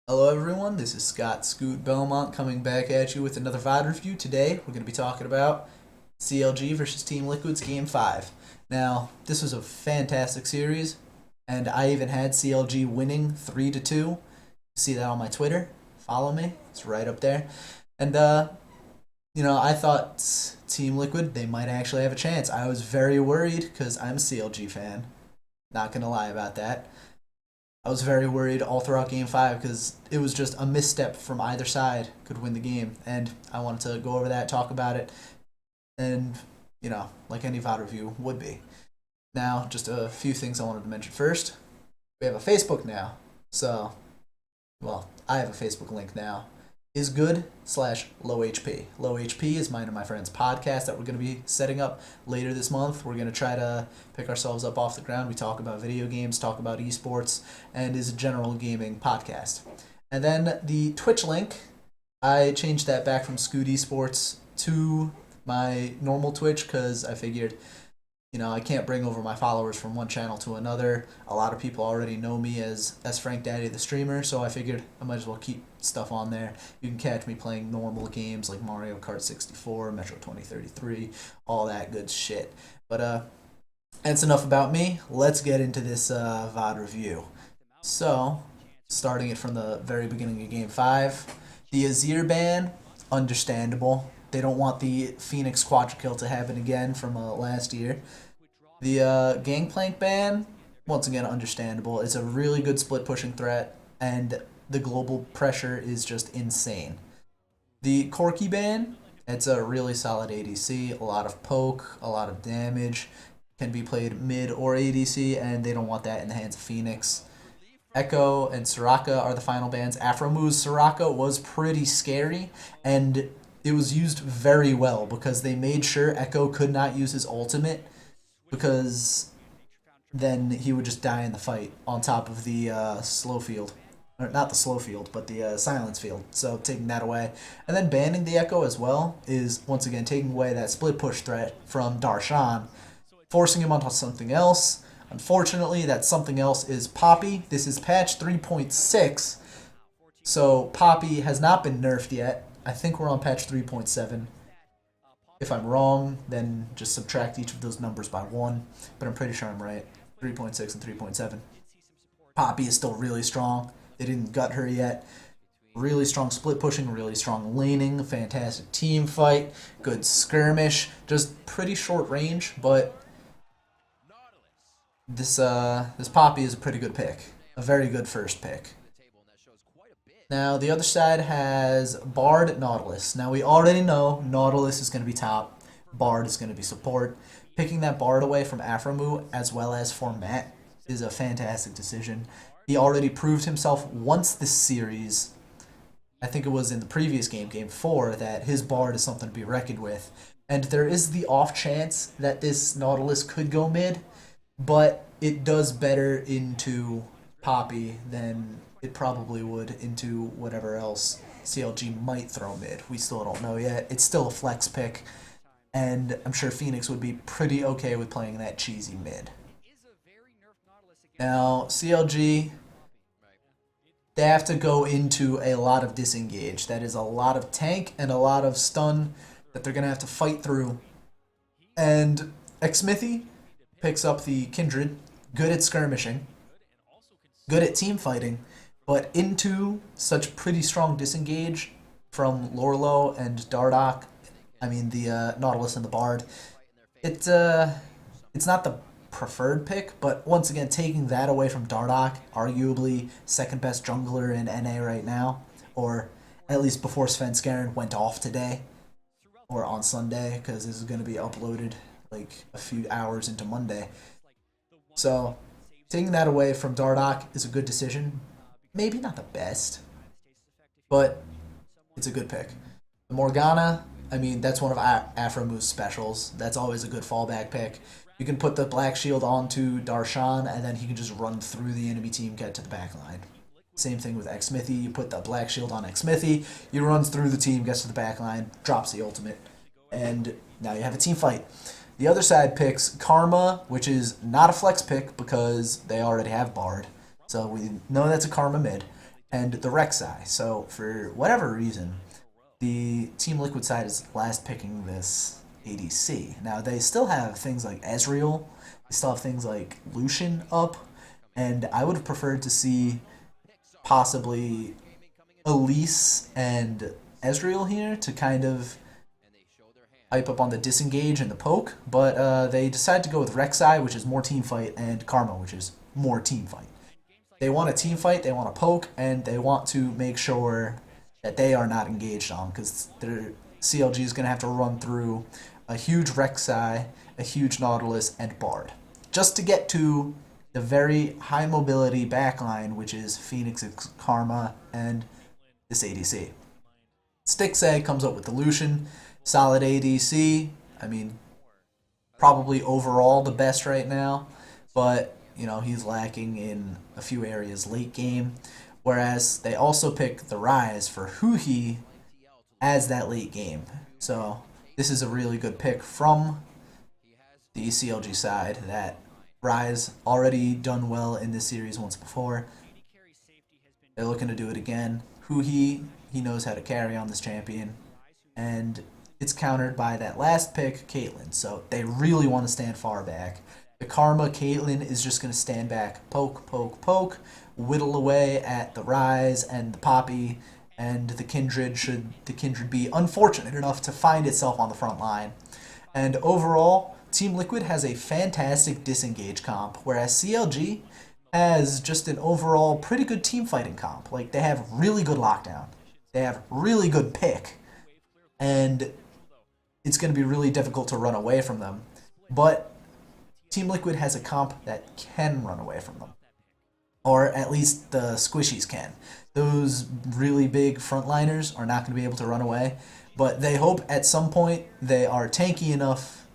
Hello everyone, this is Scott Scoot Belmont coming back at you with another VOD review. Today we're going to be talking about CLG versus Team Liquid's Game 5. Now, this was a fantastic series, and I even had CLG winning 3-2. See that on my Twitter. Follow me. It's right up there. And, I thought Team Liquid, they might actually have a chance. I was very worried because I'm a CLG fan. Not going to lie about that. I was very worried all throughout Game 5 because it was just a misstep from either side could win the game. And I wanted to go over that, talk about it, and, like any VOD review would be. Now, just a few things I wanted to mention first. We have a Facebook now. So, I have a Facebook link now. Is good/low HP. Low HP is mine and my friend's podcast that we're going to be setting up later this month. We're going to try to pick ourselves up off the ground. We talk about video games, talk about esports, and is a general gaming podcast. And then the Twitch link, I changed that back from Scoot Esports to my normal Twitch because I figured I can't bring over my followers from one channel to another. A lot of people already know me as Frank Daddy the streamer, so I figured I might as well keep stuff on there. You can catch me playing normal games like Mario Kart 64, Metro 2033, all that good shit. But that's enough about me. Let's get into this VOD review. So, starting it from the very beginning of Game 5, the Azir ban, understandable. They don't want the Phoenix Quadra kill to happen again from last year. The Gangplank ban, once again, understandable. It's a really good split pushing threat, and the global pressure is just insane. The Corki ban, it's a really solid ADC, a lot of poke, a lot of damage, can be played mid or ADC, and they don't want that in the hands of Phoenix. Echo and Soraka are the final bans. Afromu's Soraka was pretty scary, and it was used very well because they made sure Echo could not use his ultimate because then he would just die in the fight on top of the slow field. Or not the slow field, but the silence field. So taking that away. And then banning the Echo as well is, once again, taking away that split push threat from Darshan, forcing him onto something else. Unfortunately, that something else is Poppy. This is patch 3.6, so Poppy has not been nerfed yet. I think we're on patch 3.7. If I'm wrong, then just subtract each of those numbers by 1, but I'm pretty sure I'm right. 3.6 and 3.7. Poppy is still really strong. They didn't gut her yet. Really strong split pushing, really strong laning, fantastic team fight, good skirmish, just pretty short range, but this Poppy is a pretty good pick. A very good first pick. Now, the other side has Bard, Nautilus. Now, we already know Nautilus is going to be top. Bard is going to be support. Picking that Bard away from Afromu as well as for Matt is a fantastic decision. He already proved himself once this series. I think it was in the previous game, Game 4, that his Bard is something to be reckoned with. And there is the off chance that this Nautilus could go mid, but it does better into Poppy than it probably would into whatever else CLG might throw mid. We still don't know yet. It's still a flex pick, and I'm sure Phoenix would be pretty okay with playing that cheesy mid. Now, CLG, they have to go into a lot of disengage. That is a lot of tank and a lot of stun that they're going to have to fight through. And Xmithy picks up the Kindred, good at skirmishing, good at team fighting, but into such pretty strong disengage from Lorlo and Dardoch, I mean the Nautilus and the Bard, it's not the preferred pick, but once again, taking that away from Dardoch, arguably second best jungler in NA right now, or at least before Svenskeren went off today, or on Sunday, because this is going to be uploaded like a few hours into Monday. So, taking that away from Dardoch is a good decision. Maybe not the best, but it's a good pick. The Morgana, I mean, that's one of Afromu's specials. That's always a good fallback pick. You can put the Black Shield onto Darshan, and then he can just run through the enemy team, get to the back line. Same thing with Xmithy. You put the Black Shield on Xmithy, he runs through the team, gets to the back line, drops the ultimate, and now you have a team fight. The other side picks Karma, which is not a flex pick because they already have Bard. So we know that's a Karma mid. and the Rek'Sai. So for whatever reason, the Team Liquid side is last picking this ADC. Now they still have things like Ezreal, they still have things like Lucian up, and I would have preferred to see possibly Elise and Ezreal here to kind of hype up on the disengage and the poke, but they decided to go with Rek'Sai, which is more team fight, and Karma, which is more team fight. They want a team fight, they want a poke, and they want to make sure that they are not engaged on, because their CLG is going to have to run through a huge Rek'Sai, a huge Nautilus, and Bard, just to get to the very high mobility backline, which is Phoenix, Karma, and this ADC. Stixxay comes up with the Lucian, solid ADC. I mean, probably overall the best right now, but you know, he's lacking in a few areas late game. Whereas they also pick the Ryze for Huhi as that late game. So this is a really good pick from the CLG side. That Ryze already done well in this series once before. They're looking to do it again. Huhi, he knows how to carry on this champion. And it's countered by that last pick, Caitlyn. So they really want to stand far back. The Karma Caitlyn is just going to stand back, poke, poke, poke, whittle away at the Ryze and the Poppy, and the Kindred, should the Kindred be unfortunate enough to find itself on the front line. And overall, Team Liquid has a fantastic disengage comp, whereas CLG has just an overall pretty good team fighting comp. Like, they have really good lockdown, they have really good pick, and it's going to be really difficult to run away from them. But Team Liquid has a comp that can run away from them. Or at least the squishies can. Those really big frontliners are not going to be able to run away. But they hope at some point they are tanky enough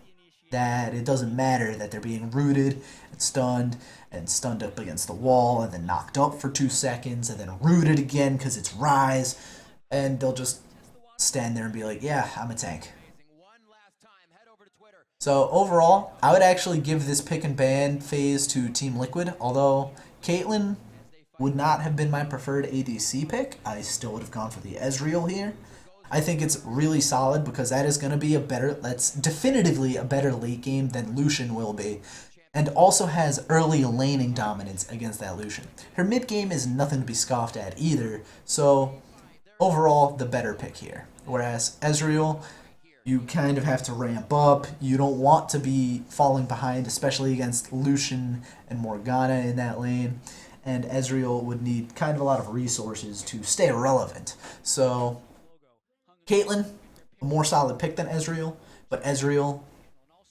that it doesn't matter that they're being rooted and stunned up against the wall, and then knocked up for 2 seconds, and then rooted again because it's Ryze. And they'll just stand there and be like, yeah, I'm a tank. So overall, I would actually give this pick and ban phase to Team Liquid, although Caitlyn would not have been my preferred ADC pick. I still would have gone for the Ezreal here. I think it's really solid because that is going to be that's definitively a better late game than Lucian will be, and also has early laning dominance against that Lucian. Her mid game is nothing to be scoffed at either, so overall, the better pick here. Whereas Ezreal, you kind of have to ramp up. You don't want to be falling behind, especially against Lucian and Morgana in that lane. And Ezreal would need kind of a lot of resources to stay relevant. So, Caitlyn, a more solid pick than Ezreal, but Ezreal,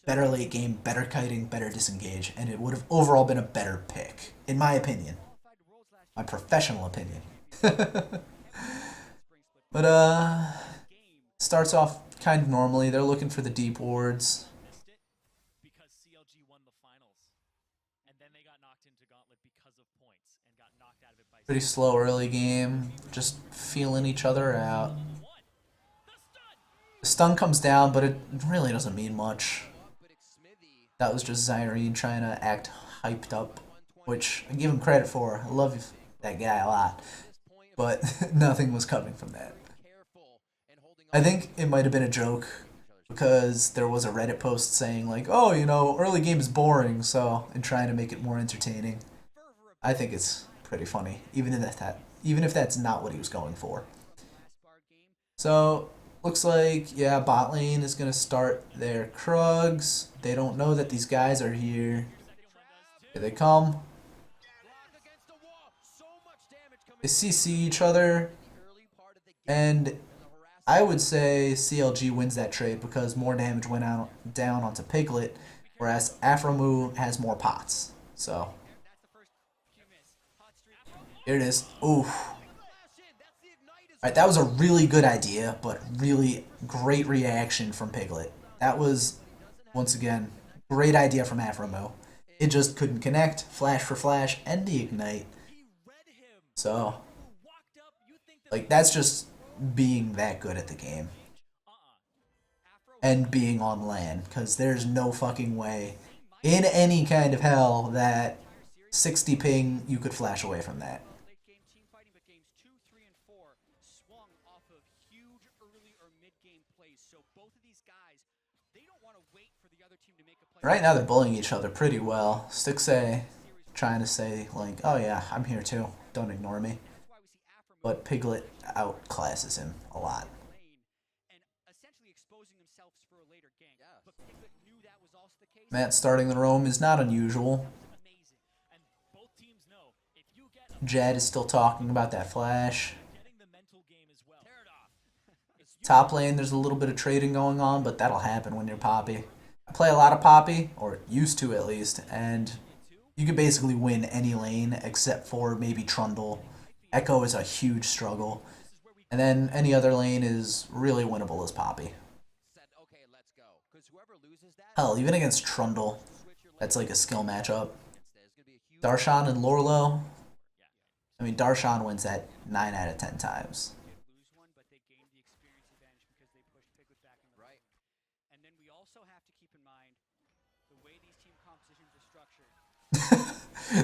better late game, better kiting, better disengage, and it would have overall been a better pick, in my opinion. My professional opinion. But, starts off kind of normally. They're looking for the deep wards. Pretty slow early game. Just feeling each other out. The stun comes down, but it really doesn't mean much. That was just Zyrene trying to act hyped up, which I give him credit for. I love that guy a lot. But nothing was coming from that. I think it might have been a joke because there was a Reddit post saying like, oh, you know, early game is boring, so, and trying to make it more entertaining. I think it's pretty funny, even if that's not what he was going for. So, looks like, yeah, bot lane is going to start their Krugs. They don't know that these guys are here. Here they come. They CC each other, and I would say CLG wins that trade because more damage went down onto Piglet, whereas Aphromoo has more pots. So, here it is. Oof. Alright, that was a really good idea, but really great reaction from Piglet. That was, once again, great idea from Aphromoo. It just couldn't connect, flash for flash, and the ignite. So, like, that's just being that good at the game. And being on land, because there's no fucking way in any kind of hell that 60 ping you could flash away from that. Games 2, 3, and 4 swung off of huge early or mid-game plays. So both of these guys, they don't want to wait for the other team to make a play. Right now they're bullying each other pretty well. Stixay trying to say, like, oh yeah, I'm here too. Don't ignore me. But Piglet outclasses him a lot. Matt starting the roam is not unusual. Jed is still talking about that flash. Top lane, there's a little bit of trading going on, but that'll happen when you're Poppy. I play a lot of Poppy, or used to at least, and you can basically win any lane except for maybe Trundle. Echo is a huge struggle. And then any other lane is really winnable as Poppy. Hell, even against Trundle, that's like a skill matchup. Darshan and Lorlo, I mean, Darshan wins that 9 out of 10 times.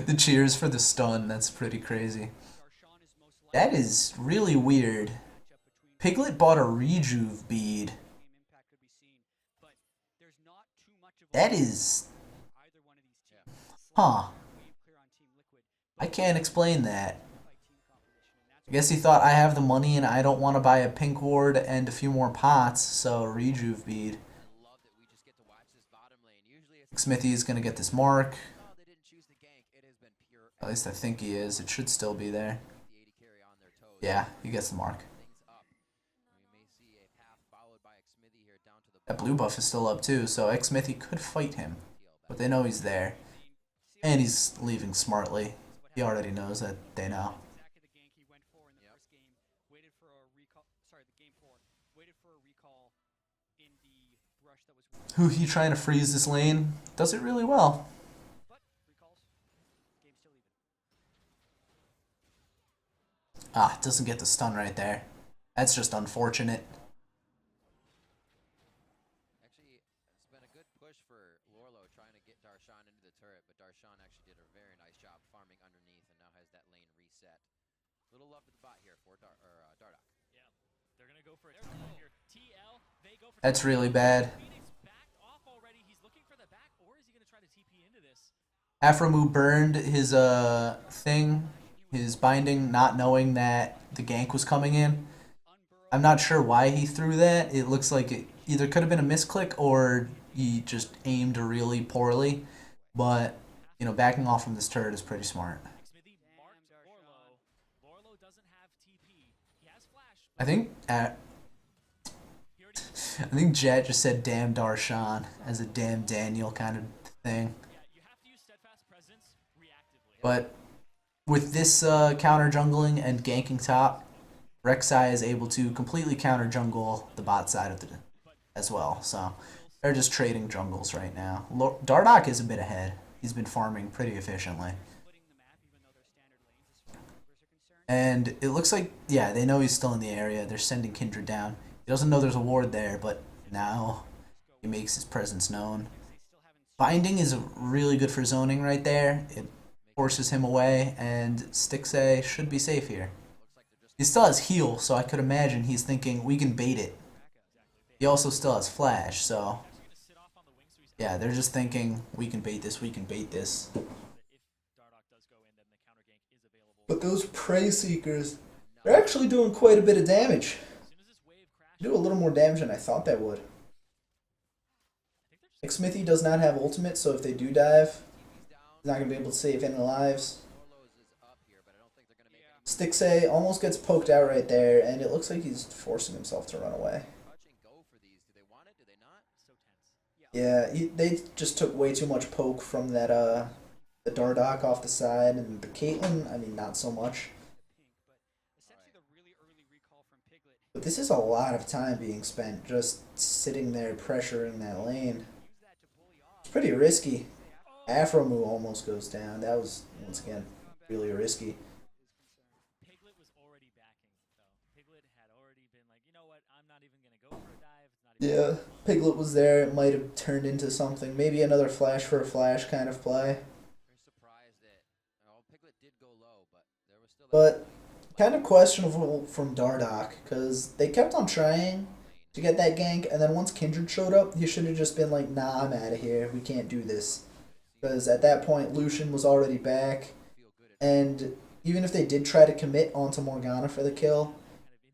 The cheers for the stun, that's pretty crazy. That is really weird. Piglet bought a rejuve bead. That is... Huh. I can't explain that. I guess he thought I have the money and I don't want to buy a pink ward and a few more pots, so rejuve bead. Smithy is going to get this mark. At least I think he is. It should still be there. Yeah, he gets the mark. That blue buff is still up too, so X-Smithy could fight him. But they know he's there. And he's leaving smartly. He already knows that they know. Who he trying to freeze this lane? Does it really well. Ah, doesn't get the stun right there. That's just unfortunate. Actually, it's been a good push for Lorlo trying to get Darshan into the turret, but Darshan actually did a very nice job farming underneath and now has that lane reset. Little love to the bot here for Dardoch. Yeah, they're gonna go for a here. TL, they go for. That's really bad. He's looking for the back, or is he gonna try to TP into this? Afromu burned his thing, his binding, not knowing that the gank was coming in. I'm not sure why he threw that. It looks like it either could have been a misclick or he just aimed really poorly. But, you know, backing off from this turret is pretty smart. I think Jet just said damn Darshan as a damn Daniel kind of thing. But with this counter jungling and ganking top, Rek'Sai is able to completely counter jungle the bot side of the as well. So they're just trading jungles right now. Dardoch is a bit ahead. He's been farming pretty efficiently. And it looks like, yeah, they know he's still in the area. They're sending Kindred down. He doesn't know there's a ward there, but now he makes his presence known. Binding is really good for zoning right there. It forces him away, and Stixay should be safe here. He still has heal, so I could imagine he's thinking we can bait it. He also still has flash, so yeah, they're just thinking we can bait this, we can bait this. But those Prey Seekers, they're actually doing quite a bit of damage. They do a little more damage than I thought they would. Smithy does not have ultimate, so if they do dive, he's not going to be able to save any lives. Stixay almost gets poked out right there, and it looks like he's forcing himself to run away. Yeah, they just took way too much poke from that the Dardoch off the side, and the Caitlyn, I mean, not so much. But this is a lot of time being spent just sitting there pressuring that lane. It's pretty risky. Afromu almost goes down. That was, once again, really risky. Yeah, Piglet was there. It might have turned into something. Maybe another flash for a flash kind of play. But Kind of questionable from Dardoch because they kept on trying to get that gank, and then once Kindred showed up, he should have just been like, "Nah, I'm out of here. We can't do this." Because at that point, Lucian was already back, and even if they did try to commit onto Morgana for the kill,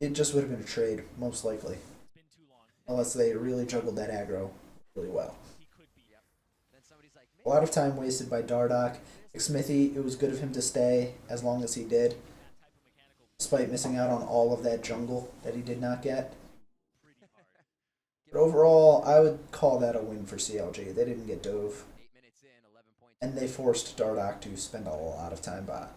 it just would have been a trade, most likely. Unless they really juggled that aggro really well. A lot of time wasted by Dardoch. Smithy, it was good of him to stay as long as he did, despite missing out on all of that jungle that he did not get. But overall, I would call that a win for CLG. They didn't get dove, and they forced Dardoch to spend a lot of time bot.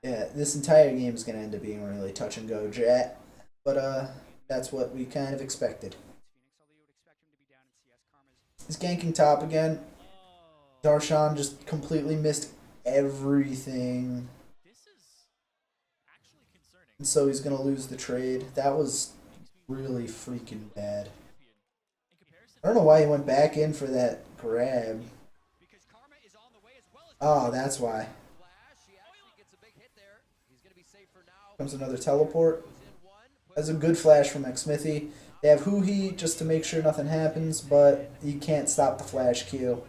Yeah, this entire game is going to end up being really touch and go, Jet. But that's what we kind of expected. He's ganking top again. Darshan just completely missed everything. And so he's going to lose the trade. That was really freaking bad. I don't know why he went back in for that grab. Oh, that's why. Comes another teleport. That's a good flash from Xmithy. They have Hoo-Hee just to make sure nothing happens, but you can't stop the flash Q.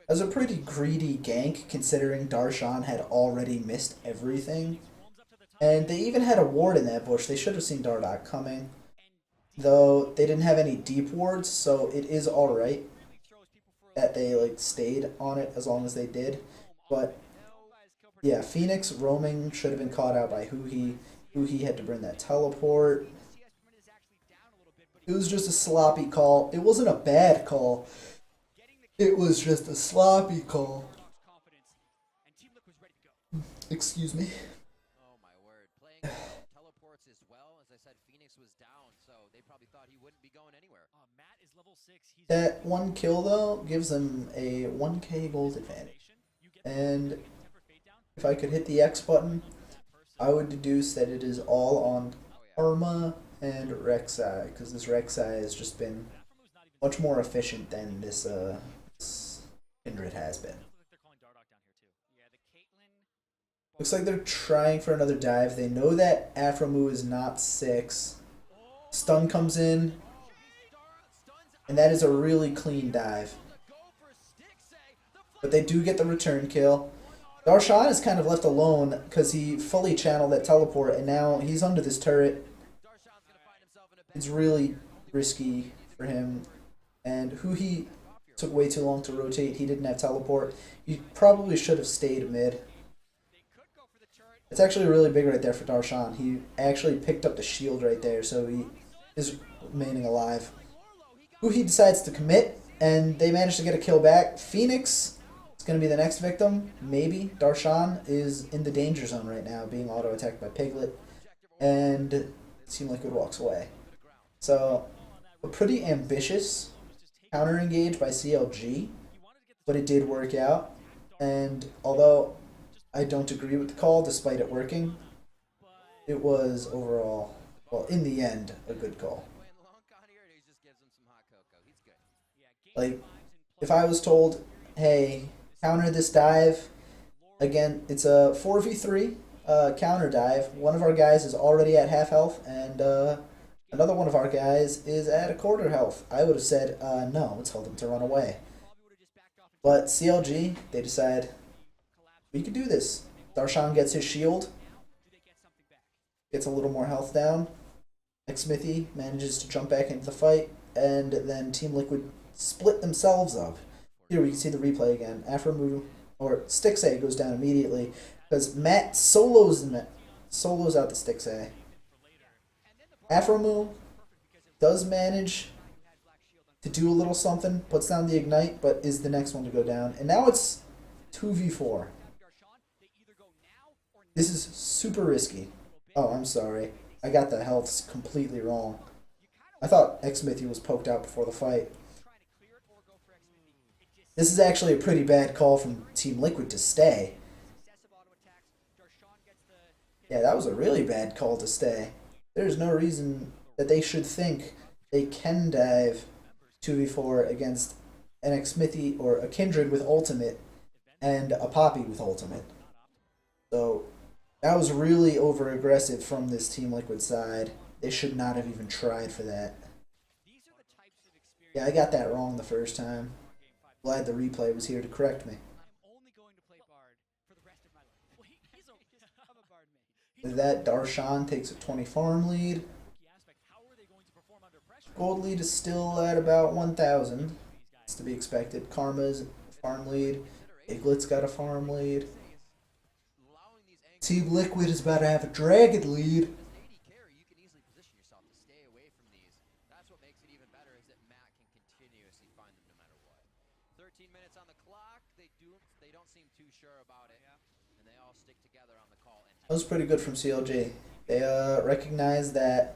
That was a pretty greedy gank considering Darshan had already missed everything. And they even had a ward in that bush. They should have seen Dardoch coming. Though they didn't have any deep wards, so it is alright that they like stayed on it as long as they did. But yeah, Phoenix roaming should have been caught out by Hoo-Hee. Hoo-Hee had to burn that teleport. It was just a sloppy call. It wasn't a bad call. It was just a sloppy call. Excuse me. Oh my word. Playing teleports as well. As I said, Phoenix was down, so they probably thought he wouldn't be going anywhere. Matt is level 6. That one kill, though, gives them a 1k gold advantage. And if I could hit the X button, I would deduce that it is all on Karma and Rek'Sai, because this Rek'Sai has just been much more efficient than this Kindred has been. Looks like they're trying for another dive. They know that Aphromoo is not 6. Stun comes in, and that is a really clean dive. But they do get the return kill. Darshan is kind of left alone because he fully channeled that teleport, and now he's under this turret. It's really risky for him. And Hoo-Hee took way too long to rotate. He didn't have teleport. He probably should have stayed mid. It's actually really big right there for Darshan. He actually picked up the shield right there, so he is remaining alive. Hoo-Hee decides to commit, and they manage to get a kill back. Phoenix is going to be the next victim, maybe. Darshan is in the danger zone right now, being auto-attacked by Piglet, and Team Liquid walks away. So, a pretty ambitious counter-engage by CLG, but it did work out. And although I don't agree with the call, despite it working, it was overall, well, in the end, a good call. Like, if I was told, hey, counter this dive, again, it's a 4v3 counter dive. One of our guys is already at half health, and another one of our guys is at a quarter health. I would have said, no, tell them to run away. But CLG, they decide, we could do this. Darshan gets his shield, gets a little more health down. Xmithy manages to jump back into the fight, and then Team Liquid split themselves up. Here we can see the replay again. Aphromoo, or Stixay goes down immediately because Matt solos out the Stixay. Aphromoo does manage to do a little something, puts down the ignite, but is the next one to go down. And now it's 2v4. This is super risky. Oh, I'm sorry. I got the healths completely wrong. I thought Xmithy was poked out before the fight. This is actually a pretty bad call from Team Liquid to stay. Yeah, that was a really bad call to stay. There's no reason that they should think they can dive 2v4 against an X-Smithy or a Kindred with ultimate and a Poppy with ultimate. So that was really over aggressive from this Team Liquid side. They should not have even tried for that. These are the types of experiences Yeah, I got that wrong the first time. Glad the replay was here to correct me. I am only going to play Bard for the rest of my life. Well, he's a I'm a Bard main. With that, Darshan takes a 20 farm lead. rookie aspect. How are they going to perform under pressure? Gold lead is still at about 1,000. These It's guys. to be expected. Karma's farm lead. Iglet's got a farm lead. Allowing these angles Team Liquid is about to have a dragon lead. with an AD carry, you can easily position yourself to stay away from these. That's what makes it even better is that Matt can continuously find them no matter what. 13 minutes on the clock. They don't seem too sure about it. And they all stick together on the call. And That was pretty good from CLG. They recognized that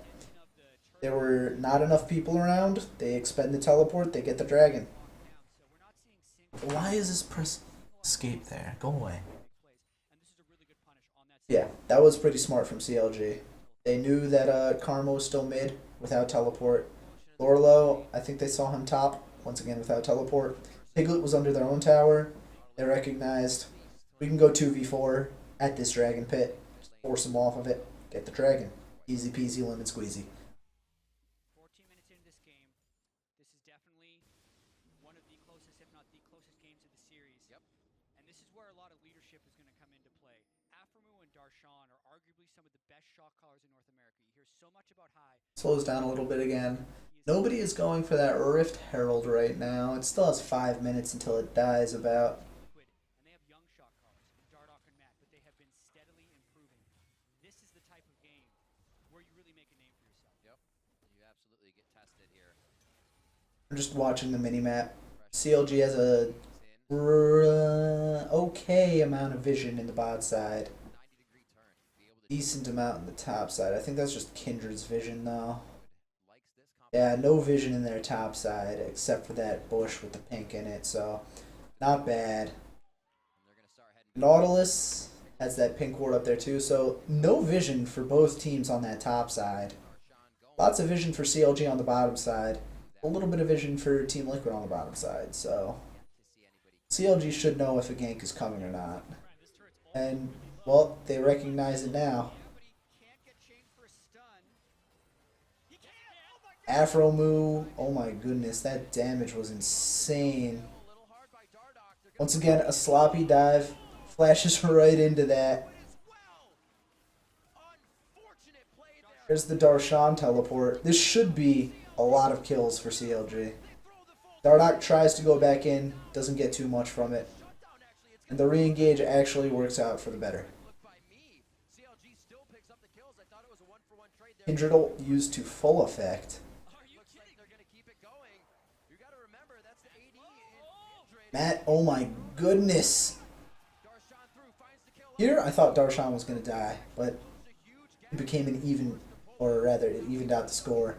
there were not enough people around. They expend the teleport. They get the dragon. So we're not seeing single Why is this press escape there? Go away. plays. And this is a really good punish on that Yeah, that was pretty smart from CLG. They knew that Karma was still mid without teleport. Lorlo, I think they saw him top, once again without teleport. Piglet was under their own tower. They recognized we can go 2v4 at this dragon pit. Just force them off of it. Get the dragon. Easy peasy lemon squeezy. 14 minutes into this game. This is definitely one of the closest, if not the closest games of the series. Yep. And this is where a lot of leadership is going to come into play. Aframu and Darshan are arguably some of the best shot callers in North America. You hear so much about High. Slows down a little bit again. He is Nobody is going for that Rift Herald right now. It still has 5 minutes until it dies about. liquid, and they have young shot callers, in Dardoch and Matt, but they have been steadily improving. This is the type of game where you really make a name for yourself. Yep. You absolutely get tested here. I'm just watching the minimap. CLG has a In. okay amount of vision in the bot side. 90-degree turn. Be able to Decent amount in the top side. I think that's just Kindred's vision though. likes this Yeah, no vision in their top side except for that bush with the pink in it, so not bad. and they're gonna start heading Nautilus has that pink ward up there too, so no vision for both teams on that top side. Darshan going. Lots of vision for CLG on the bottom side. A little bit of vision for Team Liquid on the bottom side, so To see anybody CLG should know if a gank is coming or not. Brian, this turret's all And, well, they recognize it now. But he can't get chained for a stun. He can! Oh my god! Afro Moo, oh my goodness, that damage was insane. a little hard by Dardoch. They're gonna Once again, a sloppy dive, flashes right into that. win as well. Unfortunate play there. There's the Darshan teleport. This should be a lot of kills for CLG. Throw the full Dardoch tries to go back in, doesn't get too much from it. shutdown actually. It's And the re-engage actually works out for the better. look by me. CLG still picks up the kills. I thought it was a 1-for-1 trade there. Kindred ult used to full effect. Are you looks like they're gonna keep it going. You gotta remember that's the AD in Kindred. Matt, oh my goodness. Darshan through finds the kill. Here, I thought Darshan was going to die, but It's a huge it gap. became an even, or rather, it evened out the score.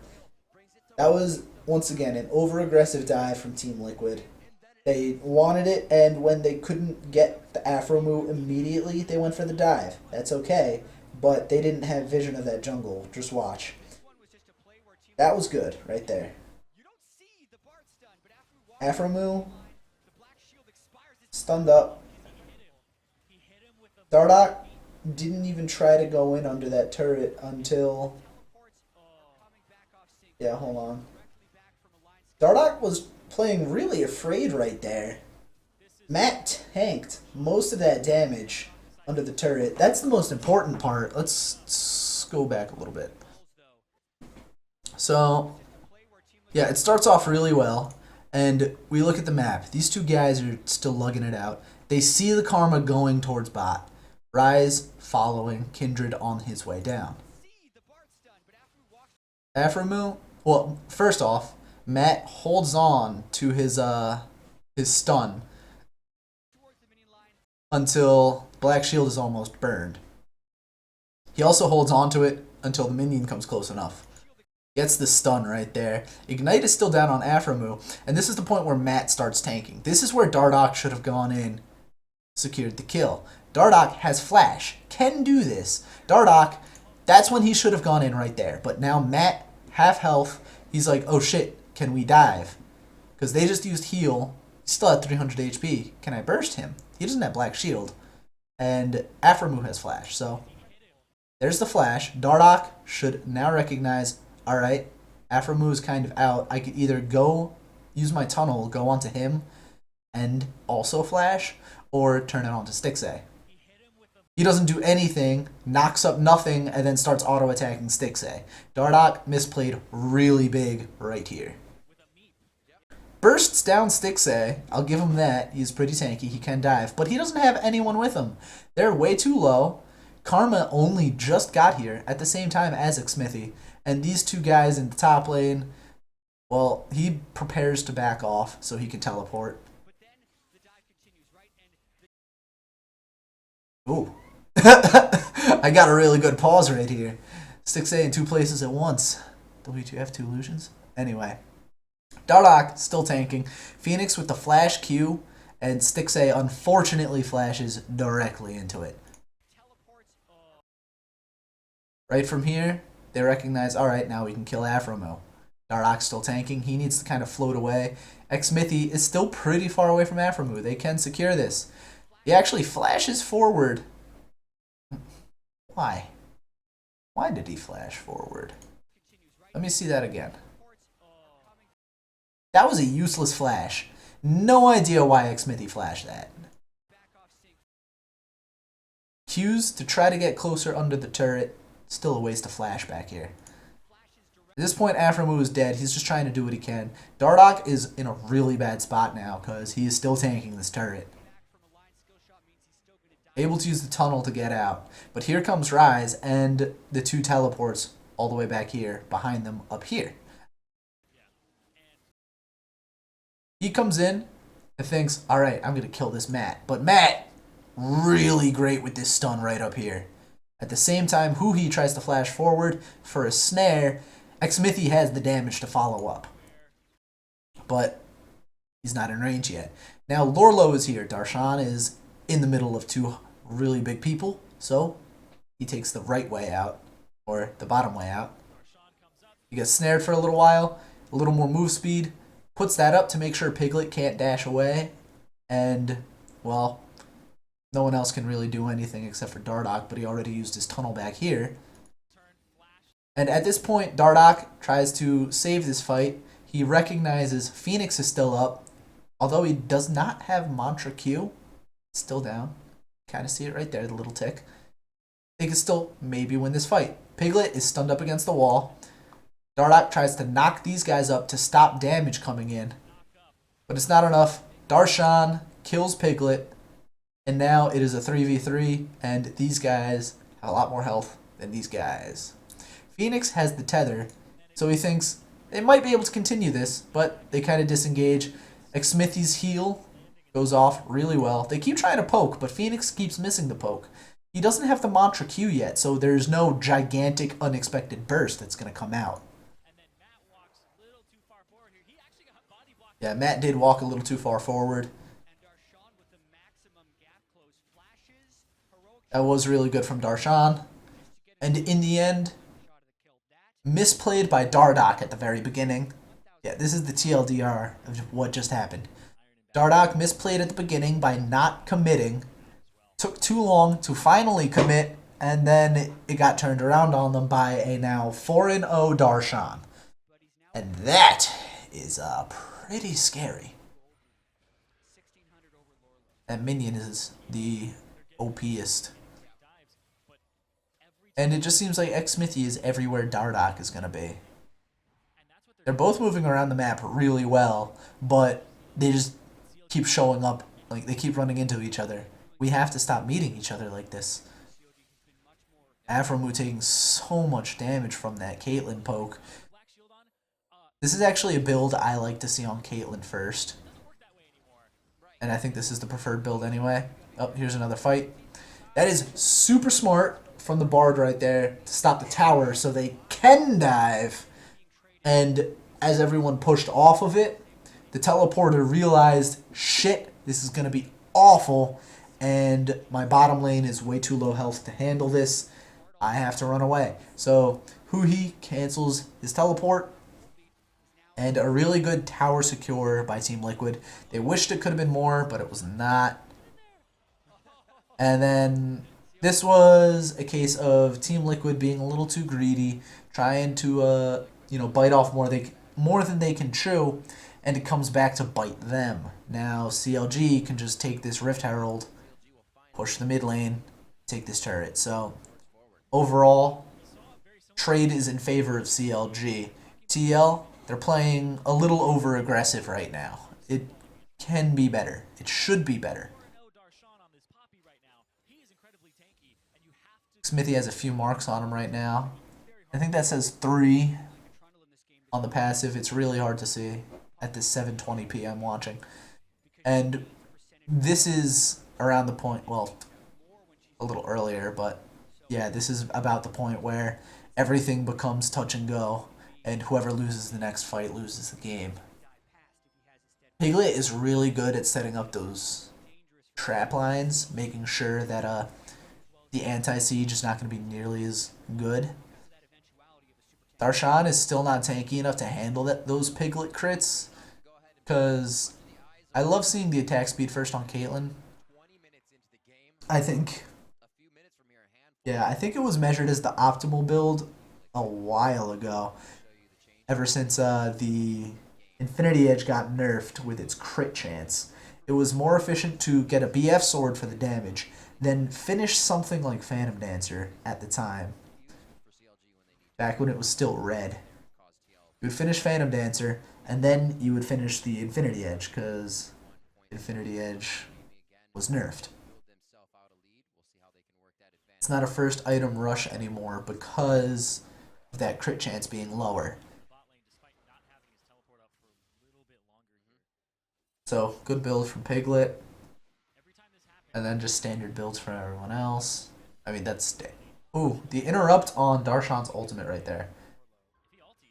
Brings it to That was, once again, an over-aggressive dive from Team Liquid. and then They wanted it, and when they couldn't get the Afro move immediately, they went for the dive. That's okay, but they didn't have vision of that jungle. Just watch. This one was just a play where Team That was good, right there. You don't see the Bard stun, but after we walk Afro move, the black shield expires. It's stunned up. he hit him with the Dardoch didn't even try to go in under that turret until... teleports are coming back off sync. Yeah, hold on. Directly back from a line Dardoch was playing really afraid right there. Matt tanked most of that damage under the turret. That's the most important part. Let's go back a little bit. So, play where Team yeah, it starts off really well, and we look at the map. These two guys are still lugging it out. They see the Karma going towards bot. Rise following Kindred on his way down. see the Bard stun, but after we walk Aframu, well, first off, Matt holds on to his stun towards the minion line, until Black Shield is almost burned. He also holds on to it until the minion comes close enough. Gets the stun right there. Ignite is still down on Aframu, and this is the point where Matt starts tanking. This is where Dardoch should have gone in, secured the kill. Dardoch has flash, can do this. Dardoch, that's when he should have gone in right there. But now Matt, half health, he's like, oh shit, can we dive? Because they just used heal. He's still at 300 HP. Can I burst him? He doesn't have Black Shield. And Aphromoo has Flash. So there's the Flash. Dardoch should now recognize, alright, Aphromoo is kind of out. I could either go use my tunnel, go onto him, and also Flash, or turn it on to Stixay. He doesn't do anything, knocks up nothing, and then starts auto-attacking Stixay. Dardoch misplayed really big right here. Bursts down Stixay. I'll give him that. He's pretty tanky. He can dive. But he doesn't have anyone with him. They're way too low. Karma only just got here at the same time as Xmithy. And these two guys in the top lane, well, he prepares to back off so he can teleport. Ooh. I got a really good pause right here. Stixay in two places at once. W2F2 illusions. Anyway. Dardoch still tanking. Phoenix with the Flash Q, and Stixay unfortunately flashes directly into it. Right from here, they recognize, alright, now we can kill Aphromoo. Dardoch still tanking. He needs to kind of float away. Xmithy is still pretty far away from Aphromoo. They can secure this. He actually flashes forward. Why? Why did he flash forward? Let me see that again. That was a useless flash. No idea why Xmithy flashed that. Q's to try to get closer under the turret. Still a waste of flash back here. At this point, Aphromoo is dead. He's just trying to do what he can. Dardoch is in a really bad spot now because he is still tanking this turret. Able to use the tunnel to get out. But here comes Rise and the two teleports all the way back here, behind them up here. He comes in and thinks, alright, I'm going to kill this Matt. But Matt, really great with this stun right up here. At the same time, Huhi tries to flash forward for a snare. Xmithy has the damage to follow up. But he's not in range yet. Now Lorlo is here. Darshan is in the middle of two really big people. So he takes the right way out, or the bottom way out. He gets snared for a little while, a little more move speed. Puts that up to make sure Piglet can't dash away. And, well, no one else can really do anything except for Dardoch, but he already used his tunnel back here. And at this point, Dardoch tries to save this fight. He recognizes Phoenix is still up, although he does not have Mantra Q. Still down. Kind of see it right there, the little tick. They can still maybe win this fight. Piglet is stunned up against the wall. Dardoch tries to knock these guys up to stop damage coming in. But it's not enough. Darshan kills Piglet. And now it is a 3v3. And these guys have a lot more health than these guys. Phoenix has the tether. So he thinks they might be able to continue this. But they kind of disengage. Xmithy's heal goes off really well. They keep trying to poke. But Phoenix keeps missing the poke. He doesn't have the Mantra Q yet. So there's no gigantic unexpected burst that's going to come out. Yeah, Matt did walk a little too far forward. That was really good from Darshan. And in the end, misplayed by Dardoch at the very beginning. Yeah, this is the TLDR of what just happened. Dardoch misplayed at the beginning by not committing. Took too long to finally commit, and then it got turned around on them by a now 4-0 Darshan. And that is pretty scary. That minion is the OP'est. And it just seems like Xmithy is everywhere Dardoch is going to be. They're both moving around the map really well, but they just keep showing up. Like, they keep running into each other. We have to stop meeting each other like this. Aphromoo taking so much damage from that Caitlyn poke. This is actually a build I like to see on Caitlyn first. And I think this is the preferred build anyway. Oh, here's another fight. That is super smart from the Bard right there to stop the tower so they can dive. And as everyone pushed off of it, the teleporter realized, shit, this is going to be awful. And my bottom lane is way too low health to handle this. I have to run away. So Huhi cancels his teleport. and a really good tower secure by Team Liquid. They wished it could have been more, but it was not. And then this was a case of Team Liquid being a little too greedy, trying to bite off more than they can chew, and it comes back to bite them. Now CLG can just take this Rift Herald, push the mid lane, take this turret. So overall, trade is in favor of CLG. TL, they're playing a little over aggressive right now. It can be better. It should be better. Smithy has a few marks on him right now. I think that says 3 on the passive. It's really hard to see at this 7:20 p.m. watching. And this is around the point, well, a little earlier, but yeah, this is about the point where everything becomes touch and go, and whoever loses the next fight loses the game. Piglet is really good at setting up those trap lines, making sure that the anti-siege is not going to be nearly as good. Darshan is still not tanky enough to handle those Piglet crits, because I love seeing the attack speed first on Caitlyn. I think it was measured as the optimal build a while ago, ever since the Infinity Edge got nerfed with its crit chance. It was more efficient to get a BF sword for the damage, then finish something like Phantom Dancer at the time, back when it was still red. You would finish Phantom Dancer, and then you would finish the Infinity Edge, because Infinity Edge was nerfed. It's not a first item rush anymore because of that crit chance being lower. So, good build from Piglet. And then just standard builds for everyone else. I mean, that's... Ooh, the interrupt on Darshan's ultimate right there.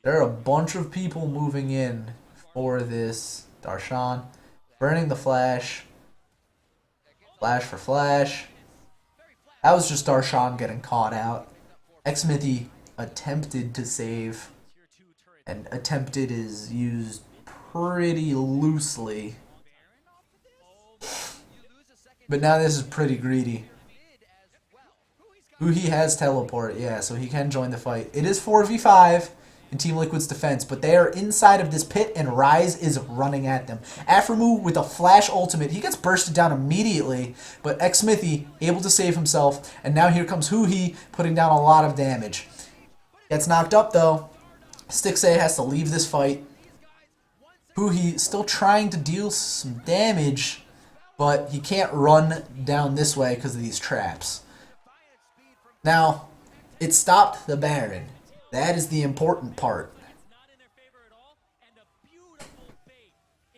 There are a bunch of people moving in for this Darshan. Burning the flash. Flash for flash. That was just Darshan getting caught out. Xmithy attempted to save. And attempted is used pretty loosely. But now this is pretty greedy. Ooh, he has teleport, yeah, so he can join the fight. It is 4v5 in Team Liquid's defense, but they are inside of this pit, and Ryze is running at them. Aframu with a flash ultimate. He gets bursted down immediately, but Xmithy able to save himself, and now here comes Huhi putting down a lot of damage. Gets knocked up, though. Stixay has to leave this fight. Huhi still trying to deal some damage, but he can't run down this way because of these traps. Now, it stopped the Baron. That is the important part.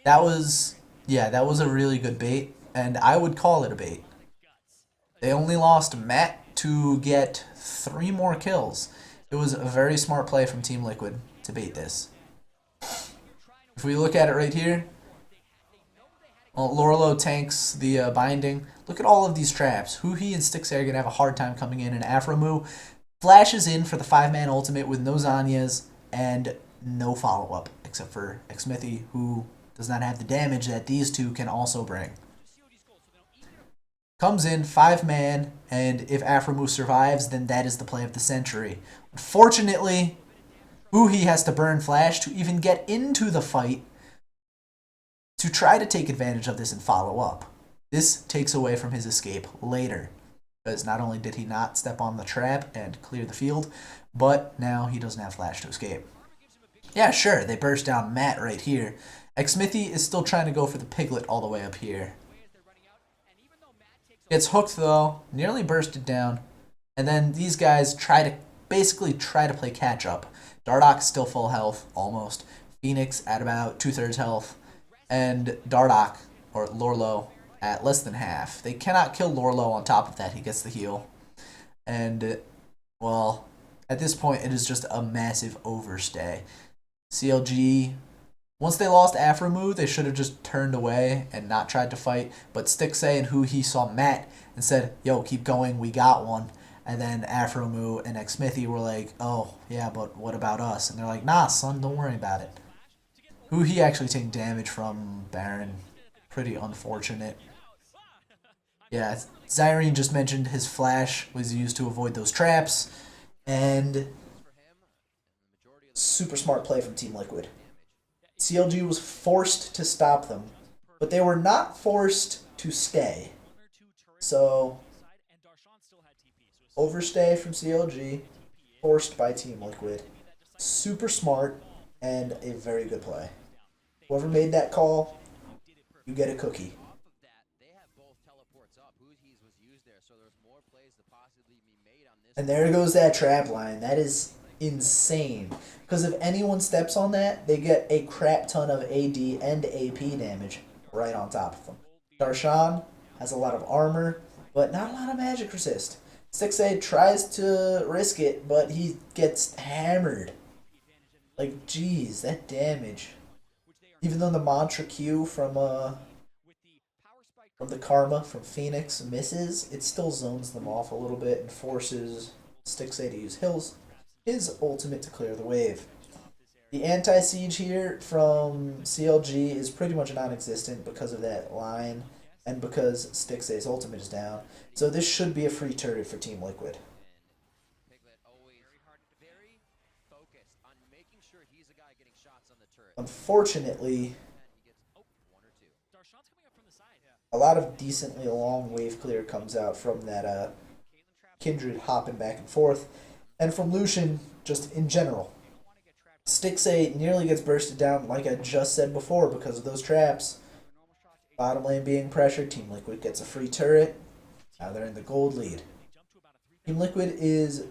That was a really good bait, and I would call it a bait. They only lost Matt to get 3 more kills. It was a very smart play from Team Liquid to bait this. If we look at it right here, well, Lorlo tanks the binding. Look at all of these traps. Huhi and Stixay are going to have a hard time coming in, and Aframu flashes in for the 5-man ultimate with no Zanyas and no follow-up, except for Xmithy, who does not have the damage that these two can also bring. Comes in, 5-man, and if Aframu survives, then that is the play of the century. Unfortunately, Huhi has to burn Flash to even get into the fight to try to take advantage of this and follow up. This takes away from his escape later, because not only did he not step on the trap and clear the field, but now he doesn't have Flash to escape. Yeah, sure, they burst down Matt right here. Xmithy is still trying to go for the Piglet all the way up here. Gets hooked though, nearly bursted down, and then these guys basically try to play catch up. Dardoch still full health, almost. Phoenix at about 2/3 health, and Dardoch, or Lorlo, at less than half. They cannot kill Lorlo on top of that. He gets the heal. And, well, at this point, it is just a massive overstay. CLG, once they lost Aframu, they should have just turned away and not tried to fight. But Stixay and Huhi saw Matt and said, yo, keep going, we got one. And then Aframu and Xmithy were like, oh, yeah, but what about us? And they're like, nah, son, don't worry about it. Who he actually taking damage from Baron. Pretty unfortunate. Yeah, Zyrene just mentioned his flash was used to avoid those traps, and super smart play from Team Liquid. CLG was forced to stop them, but they were not forced to stay. So, overstay from CLG, forced by Team Liquid. Super smart and a very good play. Whoever made that call, you get a cookie. And there goes that trap line. That is insane. Because if anyone steps on that, they get a crap ton of AD and AP damage right on top of them. Darshan has a lot of armor, but not a lot of magic resist. 6A tries to risk it, but he gets hammered. Like, geez, that damage. Even though the Mantra Q from the Karma from Phoenix misses, it still zones them off a little bit and forces Stixay to use his ultimate to clear the wave. The anti-siege here from CLG is pretty much non-existent because of that line and because Stixay's ultimate is down. So this should be a free turret for Team Liquid. Unfortunately, a lot of decently long wave clear comes out from that Kindred hopping back and forth, and from Lucian just in general. Stixay nearly gets bursted down, like I just said before, because of those traps. Bottom lane being pressured, Team Liquid gets a free turret. Now they're in the gold lead. Team Liquid is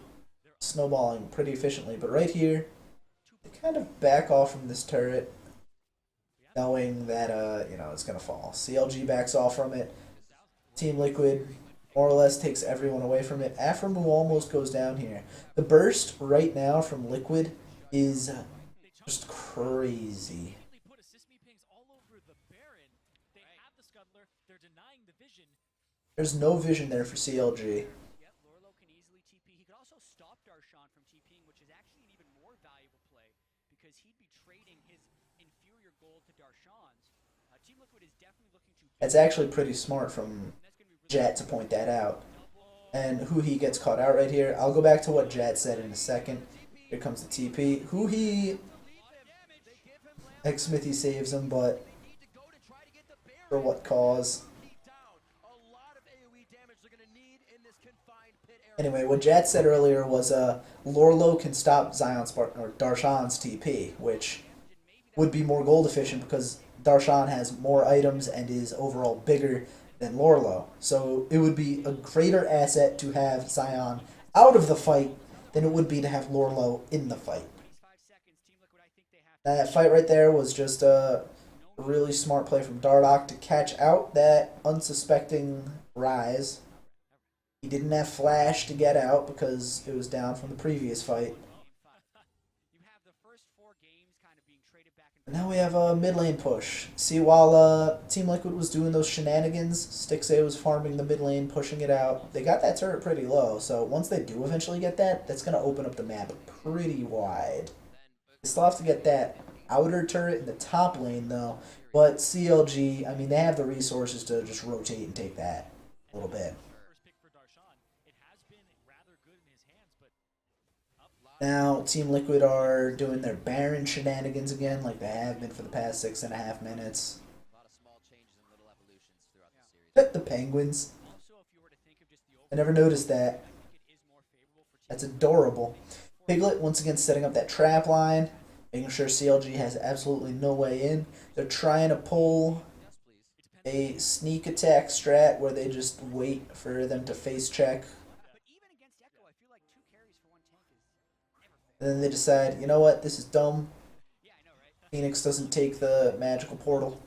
snowballing pretty efficiently, but right here, they kind of back off from this turret, knowing that it's gonna fall. CLG backs off from it. Team Liquid more or less takes everyone away from it. Aframu almost goes down here. The burst right now from Liquid is just crazy. There's no vision there for CLG. It's actually pretty smart from Jet to point that out. And Huhi gets caught out right here. I'll go back to what Jet said in a second. Here comes the TP. Huhi, Smithy saves him, but for what cause? Anyway, what Jet said earlier was Lorlo can stop Darshan's TP, which would be more gold efficient because Darshan has more items and is overall bigger than Lorlo. So it would be a greater asset to have Zion out of the fight than it would be to have Lorlo in the fight. That fight right there was just a really smart play from Dardoch to catch out that unsuspecting Rise. He didn't have Flash to get out because it was down from the previous fight. And now we have a mid lane push. See, while Team Liquid was doing those shenanigans, Stixay was farming the mid lane, pushing it out. They got that turret pretty low, so once they do eventually get that, that's going to open up the map pretty wide. They still have to get that outer turret in the top lane, though. But CLG, I mean, they have the resources to just rotate and take that a little bit. Now, Team Liquid are doing their Baron shenanigans again, like they have been for the past 6.5 minutes. The Penguins. I never noticed that. That's adorable. Piglet once again setting up that trap line, making sure CLG has absolutely no way in. They're trying to pull a sneak attack strat where they just wait for them to face check. And then they decide, you know what, this is dumb. Phoenix doesn't take the magical portal.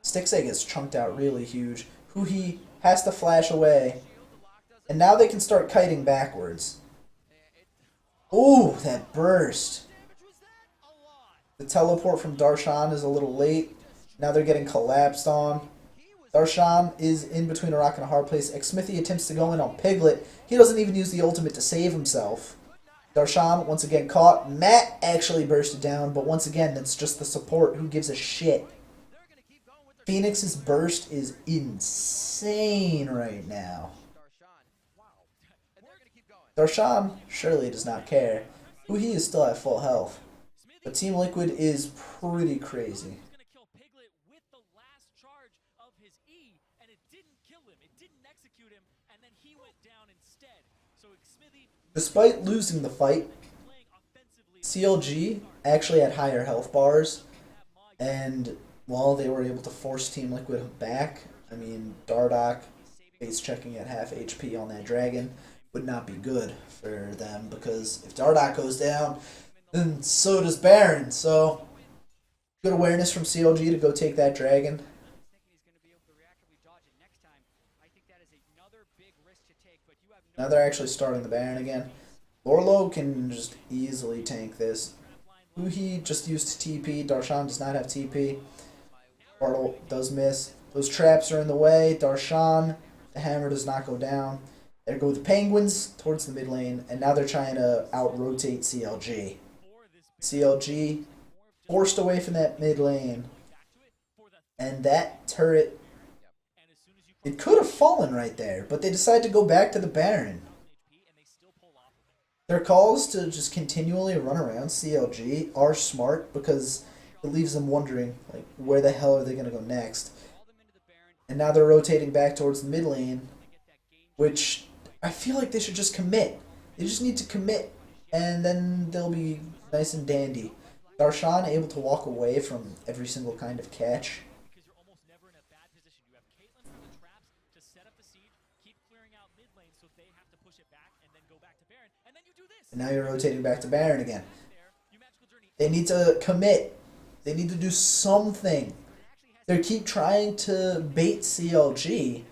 Stixay gets chunked out really huge. Huhi has to flash away. And now they can start kiting backwards. Ooh, that burst. The teleport from Darshan is a little late. Now they're getting collapsed on. Darshan is in between a rock and a hard place. Xmithy attempts to go in on Piglet. He doesn't even use the ultimate to save himself. Darshan once again caught. Matt actually bursted down, but once again, that's just the support. Who gives a shit? Phoenix's burst is insane right now. Darshan surely does not care. He is still at full health. But Team Liquid is pretty crazy. Despite losing the fight, CLG actually had higher health bars, and while they were able to force Team Liquid back, I mean, Dardoch base checking at half HP on that dragon would not be good for them, because if Dardoch goes down, then so does Baron. So, good awareness from CLG to go take that dragon. Now they're actually starting the Baron again. Lorlo can just easily tank this. He just used TP. Darshan does not have TP. Bartle does miss. Those traps are in the way. Darshan, the hammer does not go down. There go the Penguins towards the mid lane, and now they're trying to out-rotate CLG. CLG forced away from that mid lane. And that turret, it could have fallen right there, but they decided to go back to the Baron. Their calls to just continually run around CLG are smart, because it leaves them wondering, like, where the hell are they going to go next? And now they're rotating back towards the mid lane, which I feel like they should just commit. They just need to commit, and then they'll be nice and dandy. Darshan able to walk away from every single kind of catch. And now you're rotating back to Baron again. They need to commit. They need to do something. They keep trying to bait CLG.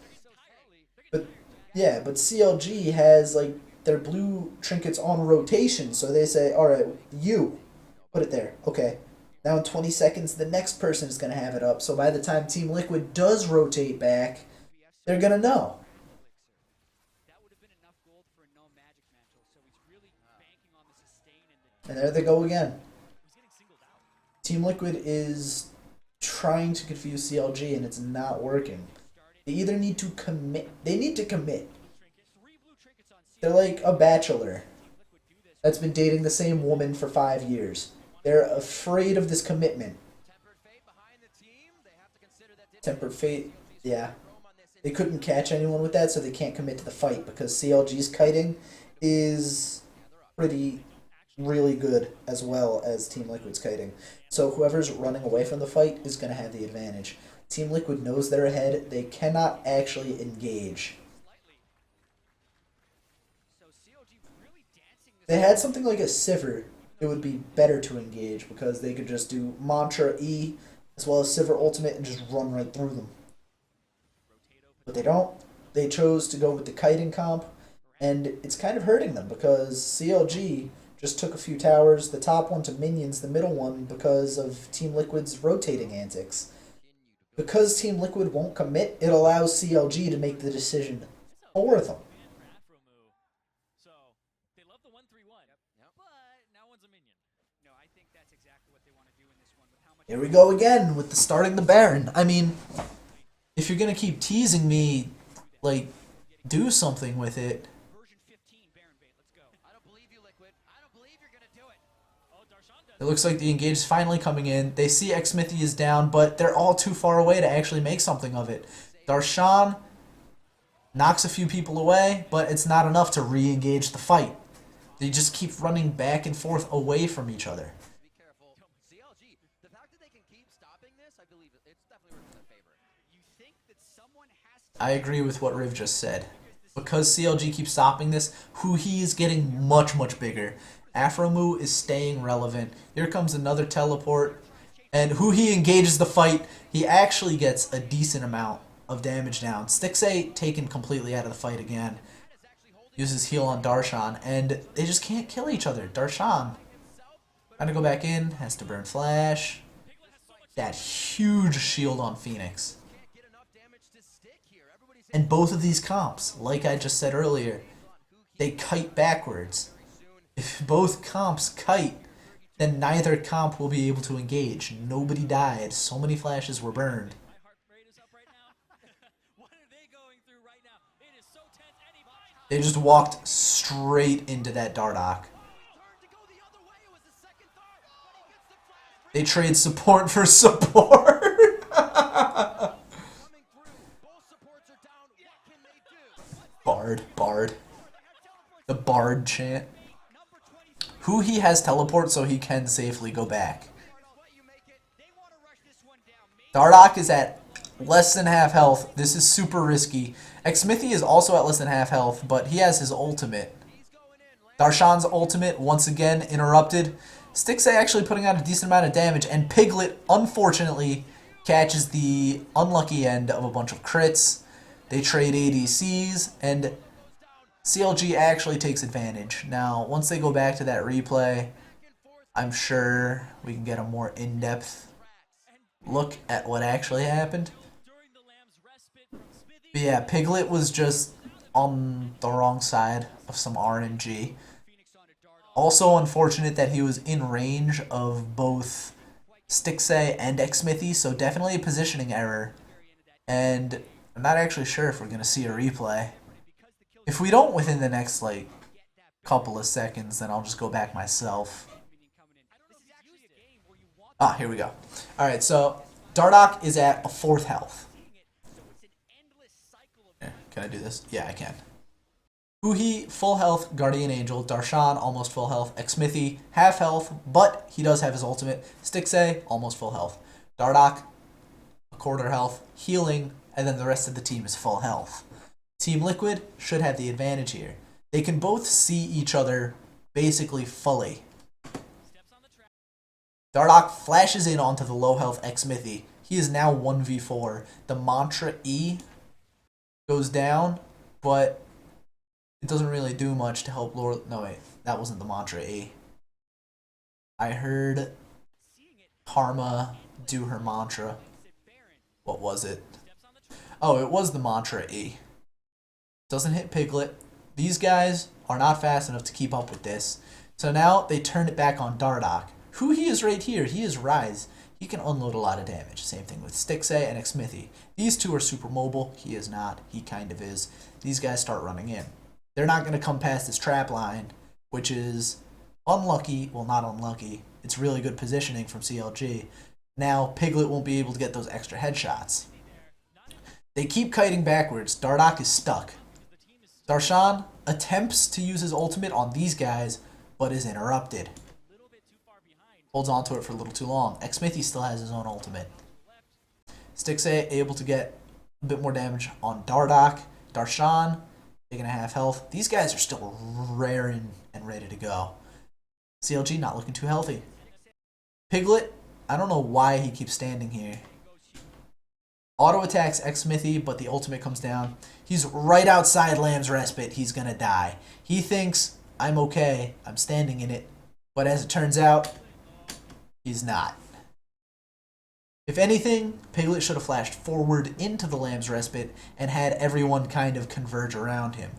But yeah, but CLG has like their blue trinkets on rotation, so they say, alright, you put it there. Okay. Now in 20 seconds the next person is gonna have it up. So by the time Team Liquid does rotate back, they're gonna know. And there they go again. Team Liquid is trying to confuse CLG, and it's not working. They either need to commit. They need to commit. They're like a bachelor that's been dating the same woman for 5 years. They're afraid of this commitment. Tempered fate, yeah. They couldn't catch anyone with that, so they can't commit to the fight, because CLG's kiting is really good, as well as Team Liquid's kiting. So whoever's running away from the fight is going to have the advantage. Team Liquid knows they're ahead. They cannot actually engage. They had something like a Sivir, it would be better to engage, because they could just do Mantra E as well as Sivir Ultimate and just run right through them. But they don't. They chose to go with the kiting comp, and it's kind of hurting them, because CLG just took a few towers, the top one to minions, the middle one because of Team Liquid's rotating antics. Because Team Liquid won't commit, it allows CLG to make the decision for them. Here we go again with the starting the Baron. I mean, if you're going to keep teasing me, like, do something with it. It looks like the engage is finally coming in. They see Xmithy is down, but they're all too far away to actually make something of it. Darshan knocks a few people away, but it's not enough to re-engage the fight. They just keep running back and forth away from each other. I agree with what Riv just said. Because CLG keeps stopping this, he is getting much bigger. Afromu is staying relevant. Here comes another teleport. And he engages the fight. He actually gets a decent amount of damage down. Stixxay taken completely out of the fight again. Uses heal on Darshan. And they just can't kill each other. Darshan trying to go back in. Has to burn flash. That huge shield on Phoenix. And both of these comps, like I just said earlier, they kite backwards. If both comps kite, then neither comp will be able to engage. Nobody died. So many flashes were burned. My heart rate is up right now. What are they going through right now? It is so tense. And he might. They just walked straight into that Dardock. They trade support for support. Bard. The Bard chant. Who he has teleport so he can safely go back. Dardock is at less than half health. This is super risky. Xmithy is also at less than half health, but he has his ultimate. Darshan's ultimate, once again, interrupted. Stixay actually putting out a decent amount of damage, and Piglet, unfortunately, catches the unlucky end of a bunch of crits. They trade ADCs, and CLG actually takes advantage. Now, once they go back to that replay, I'm sure we can get a more in-depth look at what actually happened. But yeah, Piglet was just on the wrong side of some RNG. Also unfortunate that he was in range of both Stixay and Xmithy, so definitely a positioning error. And I'm not actually sure if we're going to see a replay. If we don't within the next, like, couple of seconds, then I'll just go back myself. Ah, here we go. Alright, so Dardock is at a 4th health. Can I do this? Yeah, I can. Uhi, full health, Guardian Angel. Darshan, almost full health. Xmithy, half health, but he does have his ultimate. Stixay, almost full health. Dardock, a quarter health, healing, and then the rest of the team is full health. Team Liquid should have the advantage here. They can both see each other basically fully. Dardock flashes in onto the low health Xmithy. He is now 1v4. The Mantra E goes down, but it doesn't really do much to help Lord. No, wait, that wasn't the Mantra E. I heard Karma do her mantra. What was it? Oh, it was the Mantra E. Doesn't hit Piglet. These guys are not fast enough to keep up with this. So now they turn it back on Dardock. Who he is right here, he is Rise. He can unload a lot of damage. Same thing with Stixay and Xmithy. These two are super mobile. He is not. He kind of is. These guys start running in. They're not going to come past this trap line, which is unlucky. Well, not unlucky. It's really good positioning from CLG. Now, Piglet won't be able to get those extra headshots. They keep kiting backwards. Dardock is stuck. Darshan attempts to use his ultimate on these guys, but is interrupted. Holds on to it for a little too long. Xmithy still has his own ultimate. Stixay able to get a bit more damage on Dardock. Darshan taking a half health. These guys are still raring and ready to go. CLG not looking too healthy. Piglet, I don't know why he keeps standing here. Auto attacks Xmithy, but the ultimate comes down. He's right outside Lamb's Respite. He's gonna die. He thinks, I'm okay, I'm standing in it. But as it turns out, he's not. If anything, Piglet should have flashed forward into the Lamb's Respite and had everyone kind of converge around him.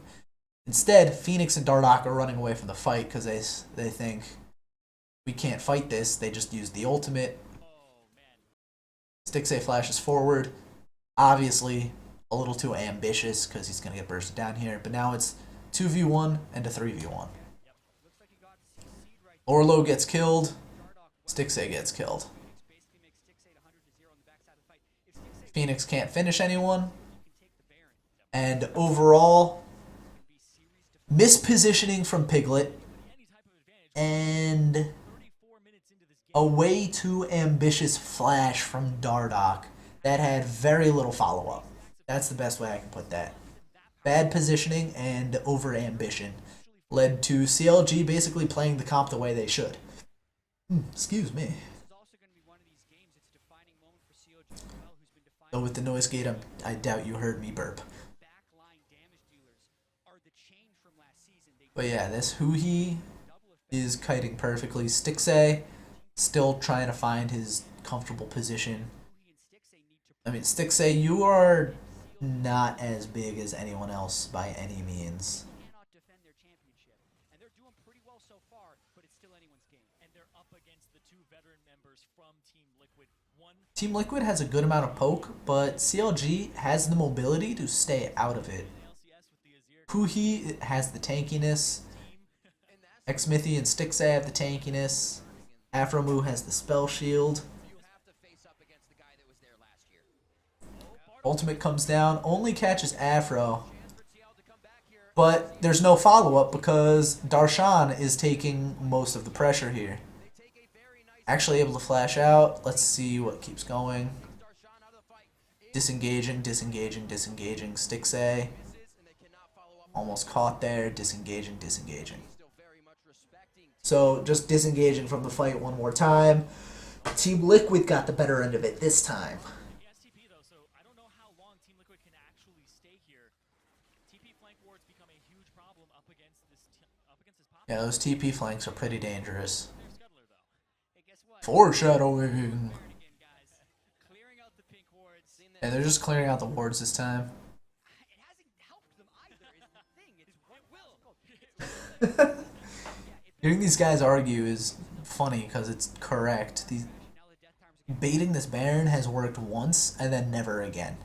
Instead, Phoenix and Dardock are running away from the fight because they think, we can't fight this. They just use the ultimate. Stixay flashes forward. Obviously, a little too ambitious because he's going to get bursted down here. But now it's 2v1 and a 3v1. Orlo gets killed. Stixay gets killed. Phoenix can't finish anyone. And overall, mispositioning from Piglet and a way too ambitious flash from Dardock that had very little follow-up. That's the best way I can put that. Bad positioning and over-ambition led to CLG basically playing the comp the way they should. Excuse me. Though with the noise gate, I doubt you heard me burp. But yeah, this Huhi is kiting perfectly. Stixay still trying to find his comfortable position. I mean, Stixay, you are not as big as anyone else by any means. Team Liquid has a good amount of poke, but CLG has the mobility to stay out of it. Huhi has the tankiness. Xmithy and Stixay have the tankiness. Afromu has the spell shield. Ultimate comes down, only catches Afro. But there's no follow-up because Darshan is taking most of the pressure here. Actually able to flash out. Let's see what keeps going. Disengaging, disengaging, disengaging. Stixay. Almost caught there. Disengaging, disengaging. So just disengaging from the fight one more time. Team Liquid got the better end of it this time. The STP though, so I don't know how long Team Liquid can actually stay here. TP flank wards become a huge problem up against this pop. Yeah, those TP flanks are pretty dangerous. There's Scuttler though. Hey, guess what? Foreshadowing. There it again, guys. Clearing out the pink wards. And they're just clearing out the wards this time. It hasn't helped them either. Is the thing. It's what will. Hearing these guys argue is funny because it's correct. Now the death times again. Baiting this Baron has worked once and then never again.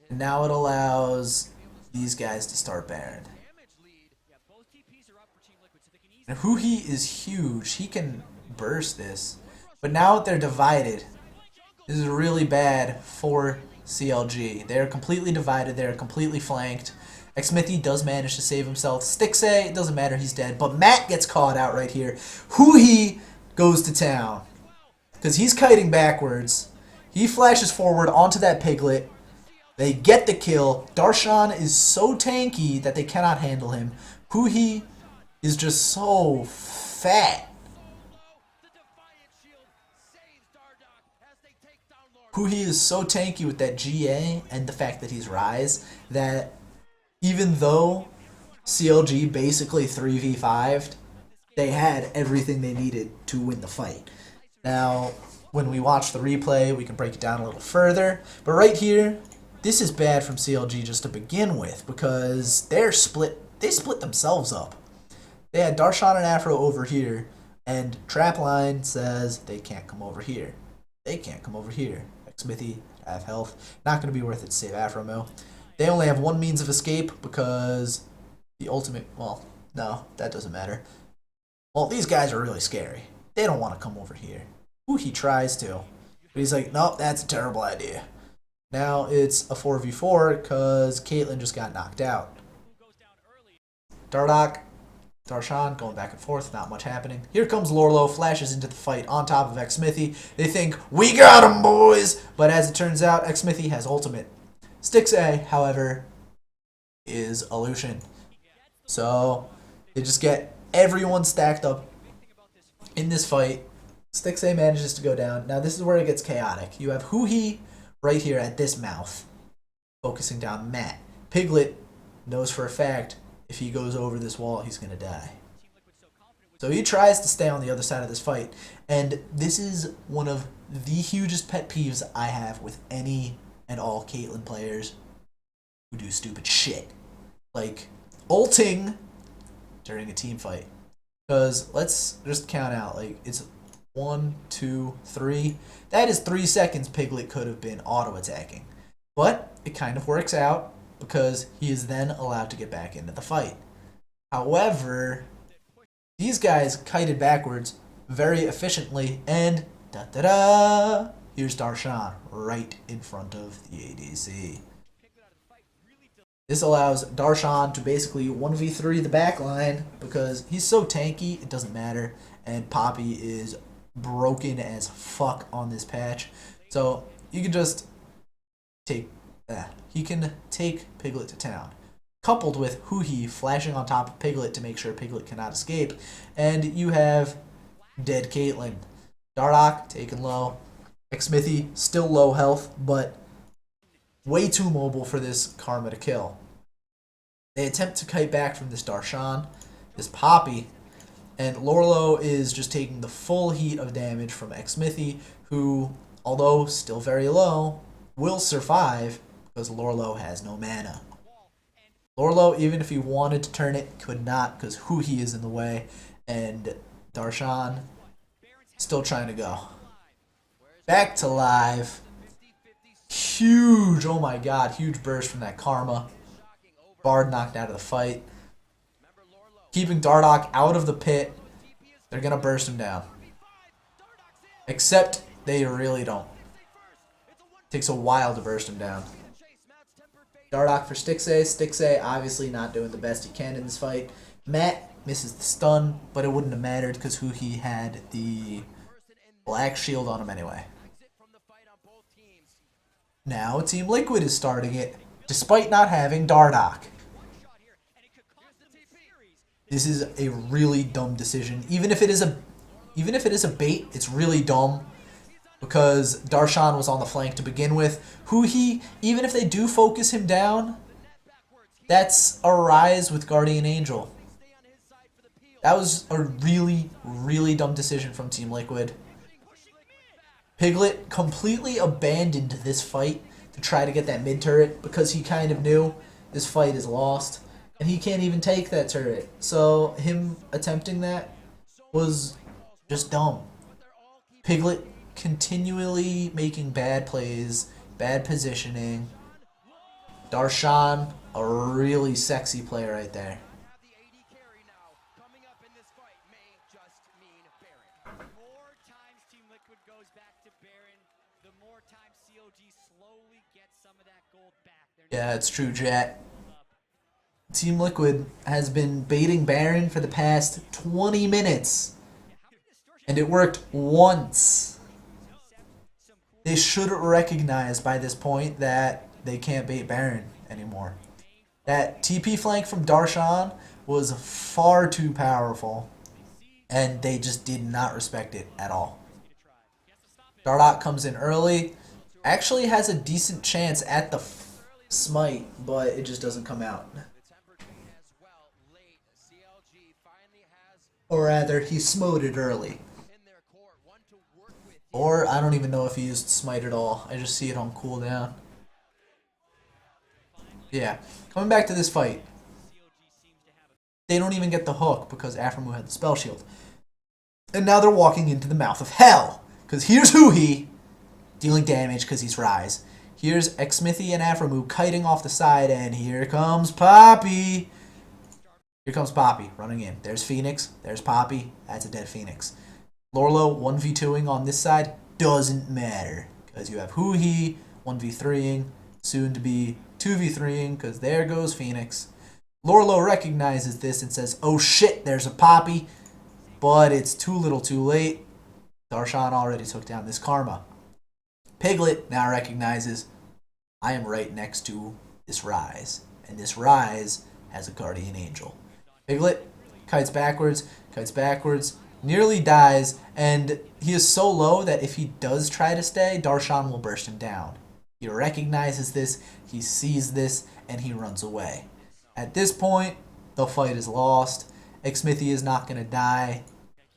And now it allows these guys to start Baron. Yeah, both TPs are up for Team Liquid, so they can easily. And Huhi is huge. He can burst this. But now that they're divided, this is really bad for CLG. They are completely divided. They are completely flanked. Xmithy does manage to save himself. Stixay, it doesn't matter, he's dead. But Matt gets caught out right here. Huhi goes to town. Because he's kiting backwards. He flashes forward onto that piglet. They get the kill. Darshan is so tanky that they cannot handle him. Huhi is just so fat. Huhi is so tanky with that GA and the fact that he's Rise that even though CLG basically 3v5'd, they had everything they needed to win the fight. Now, when we watch the replay, we can break it down a little further. But right here, this is bad from CLG just to begin with because they split themselves up. They had Darshan and Afro over here, and Trapline says they can't come over here. They can't come over here. Xmithy, have health. Not going to be worth it to save Afro. They only have one means of escape because the ultimate... Well, no, that doesn't matter. Well, these guys are really scary. They don't want to come over here. Ooh, he tries to. But he's like, nope, that's a terrible idea. Now it's a 4v4 because Caitlyn just got knocked out. Dardoch, Darshan going back and forth, not much happening. Here comes Lorlo, flashes into the fight on top of Xmithy. They think, we got him, boys! But as it turns out, Xmithy has ultimate. Stixay, however, is a Lucian. So they just get everyone stacked up in this fight. Stixay manages to go down. Now this is where it gets chaotic. You have Huhi right here at this mouth, focusing down Matt. Piglet knows for a fact if he goes over this wall, he's going to die. So he tries to stay on the other side of this fight. And this is one of the hugest pet peeves I have with any and all Caitlyn players who do stupid shit. Like, ulting during a team fight. Because let's just count out. Like, it's 1, 2, 3. That is 3 seconds Piglet could have been auto-attacking. But it kind of works out because he is then allowed to get back into the fight. However, these guys kited backwards very efficiently, and da-da-da, here's Darshan right in front of the ADC. This allows Darshan to basically 1v3 the backline because he's so tanky, it doesn't matter, and Poppy is broken as fuck on this patch. So you can just take he can take Piglet to town. Coupled with Huhi flashing on top of Piglet to make sure Piglet cannot escape. And you have dead Caitlyn. Dardoch taken low. Xmithy still low health, but way too mobile for this Karma to kill. They attempt to kite back from this Darshan, this Poppy, and Lorlo is just taking the full heat of damage from Xmithy, who, although still very low, will survive because Lorlo has no mana. Lorlo, even if he wanted to turn it, could not because Huhi is in the way, and Darshan still trying to go. Back to live. Huge, oh my god, huge burst from that Karma. Bard knocked out of the fight. Keeping Dardoch out of the pit. They're going to burst him down. Except they really don't. Takes a while to burst him down. Dardoch for Stixxay. Stixxay obviously not doing the best he can in this fight. Matt misses the stun, but it wouldn't have mattered because who he had the black shield on him anyway. Now Team Liquid is starting it, despite not having Dardoch. This is a really dumb decision. Even if it is a bait, it's really dumb. Because Darshan was on the flank to begin with. Even if they do focus him down, that's a rise with Guardian Angel. That was a really, really dumb decision from Team Liquid. Piglet completely abandoned this fight to try to get that mid turret because he kind of knew this fight is lost. And he can't even take that turret. So him attempting that was just dumb. Piglet continually making bad plays, bad positioning. Darshan, a really sexy play right there. More times Team Liquid goes back to Baron, the more time COG slowly gets some of that gold back. Yeah, it's true, Jet. Team Liquid has been baiting Baron for the past 20 minutes. And it worked once. They should recognize by this point that they can't bait Baron anymore. That TP flank from Darshan was far too powerful. And they just did not respect it at all. Dardoch comes in early. Actually has a decent chance at the smite, but it just doesn't come out. Or rather, he smoted early. Or, I don't even know if he used smite at all. I just see it on cooldown. Yeah. Coming back to this fight. They don't even get the hook because Aphromoo had the spell shield. And now they're walking into the mouth of hell. Because here's Huhi dealing damage because he's Rise. Here's Xmithy and Aphromoo kiting off the side. And here comes Poppy. Here comes Poppy running in. There's Phoenix. There's Poppy. That's a dead Phoenix. Lorlo 1v2ing on this side doesn't matter. Because you have Huhi 1v3ing. Soon to be 2v3ing because there goes Phoenix. Lorlo recognizes this and says, oh shit, there's a Poppy. But it's too little too late. Darshan already took down this Karma. Piglet now recognizes, I am right next to this Rise. And this Rise has a Guardian Angel. Piglet kites backwards, nearly dies, and he is so low that if he does try to stay, Darshan will burst him down. He recognizes this, he sees this, and he runs away. At this point, the fight is lost. Xmithy is not going to die.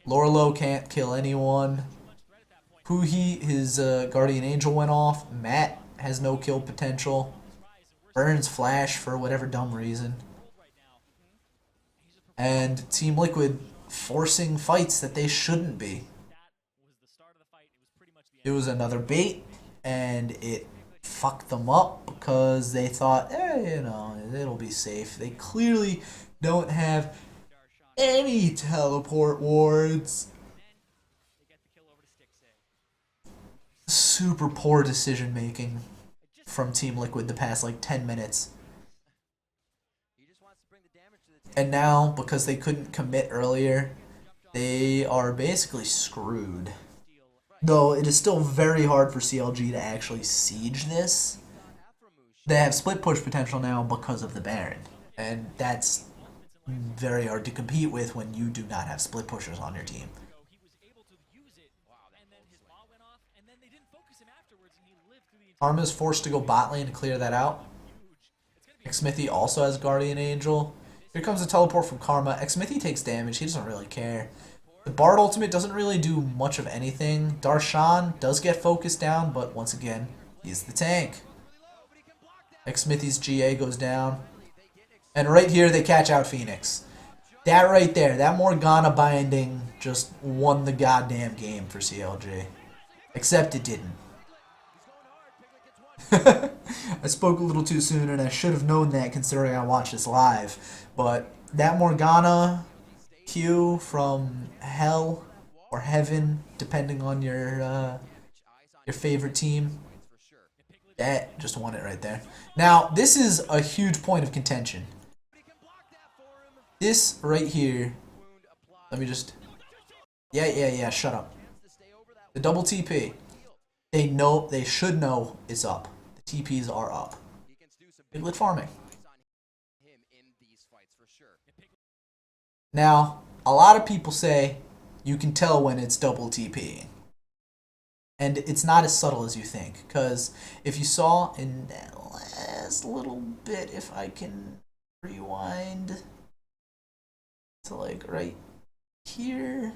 Lorlo can't kill anyone. Huhi, his Guardian Angel went off. Matt has no kill potential. Burns Flash for whatever dumb reason. And Team Liquid forcing fights that they shouldn't be. It was another bait, and it fucked them up because they thought, it'll be safe. They clearly don't have any teleport wards. Super poor decision making from Team Liquid the past 10 minutes. And now, because they couldn't commit earlier, they are basically screwed. Though it is still very hard for CLG to actually siege this. They have split push potential now because of the Baron. And that's very hard to compete with when you do not have split pushers on your team. Karma is forced to go bot lane to clear that out. Xmithy also has Guardian Angel. Here comes a teleport from Karma. Xmithy takes damage. He doesn't really care. The Bard ultimate doesn't really do much of anything. Darshan does get focused down, but once again, he's the tank. Xmithy's GA goes down. And right here, they catch out Phoenix. That right there, that Morgana binding just won the goddamn game for CLG. Except it didn't. I spoke a little too soon, and I should have known that considering I watched this live. But that Morgana Q from Hell or Heaven, depending on your favorite team, that just won it right there. Now, this is a huge point of contention. This right here, let me just... Yeah, shut up. The double TP. They should know it's up. The TPs are up. Piglet farming. Now, a lot of people say you can tell when it's double TP. And it's not as subtle as you think. Because if you saw in that last little bit, if I can rewind to like right here.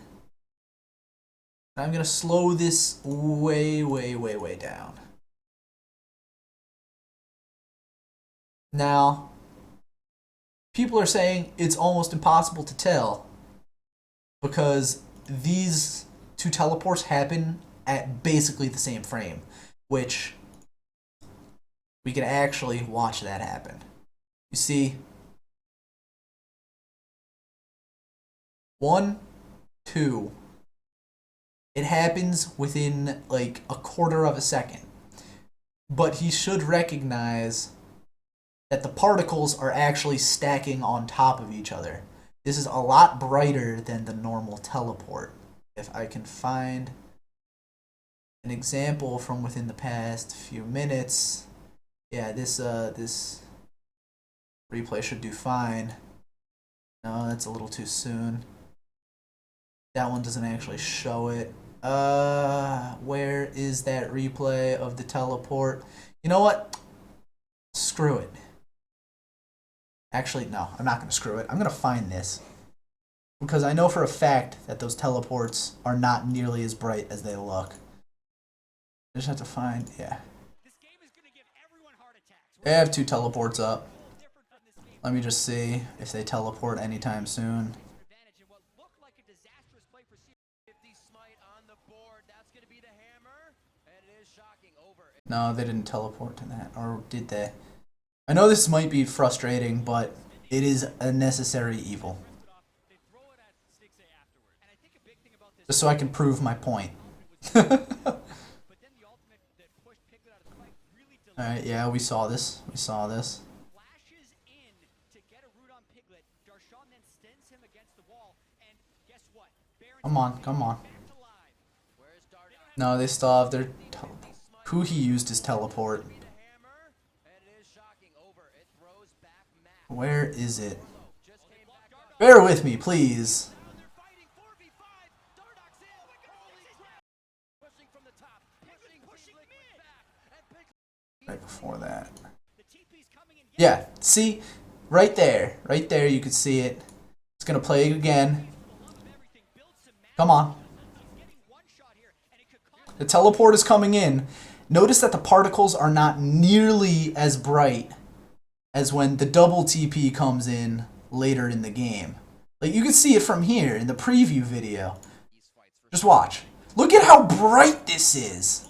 I'm going to slow this way down. Now, people are saying it's almost impossible to tell because these two teleports happen at basically the same frame, which we can actually watch that happen. You see, 1, 2. It happens within like a quarter of a second. But he should recognize that the particles are actually stacking on top of each other. This is a lot brighter than the normal teleport. If I can find an example from within the past few minutes. Yeah, this replay should do fine. No, that's a little too soon. That one doesn't actually show it. Where is that replay of the teleport? You know what? Screw it. Actually, no, I'm not going to screw it. I'm going to find this. Because I know for a fact that those teleports are not nearly as bright as they look. I just have to find, yeah. They have 2 teleports up. Let me just see if they teleport anytime soon. No, they didn't teleport to that. Or did they? I know this might be frustrating, but it is a necessary evil. Just so I can prove my point. Alright, yeah, we saw this. We saw this. Come on, come on. No, they still have their teleport. Who he used his teleport. Where is it? Bear with me, please. Right before that. Yeah, see? Right there. Right there, you could see it. It's going to play again. Come on. The teleport is coming in. Notice that the particles are not nearly as bright as when the double TP comes in later in the game. Like, you can see it from here in the preview video. Just watch. Look at how bright this is.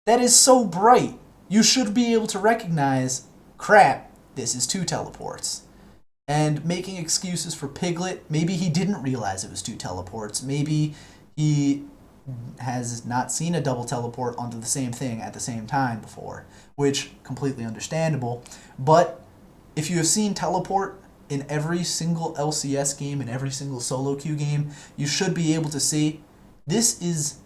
That is so bright. You should be able to recognize, crap, this is 2 teleports. And making excuses for Piglet, maybe he didn't realize it was 2 teleports. Maybe he has not seen a double teleport onto the same thing at the same time before, which completely understandable. But if you have seen teleport in every single LCS game, in every single solo queue game, you should be able to see this is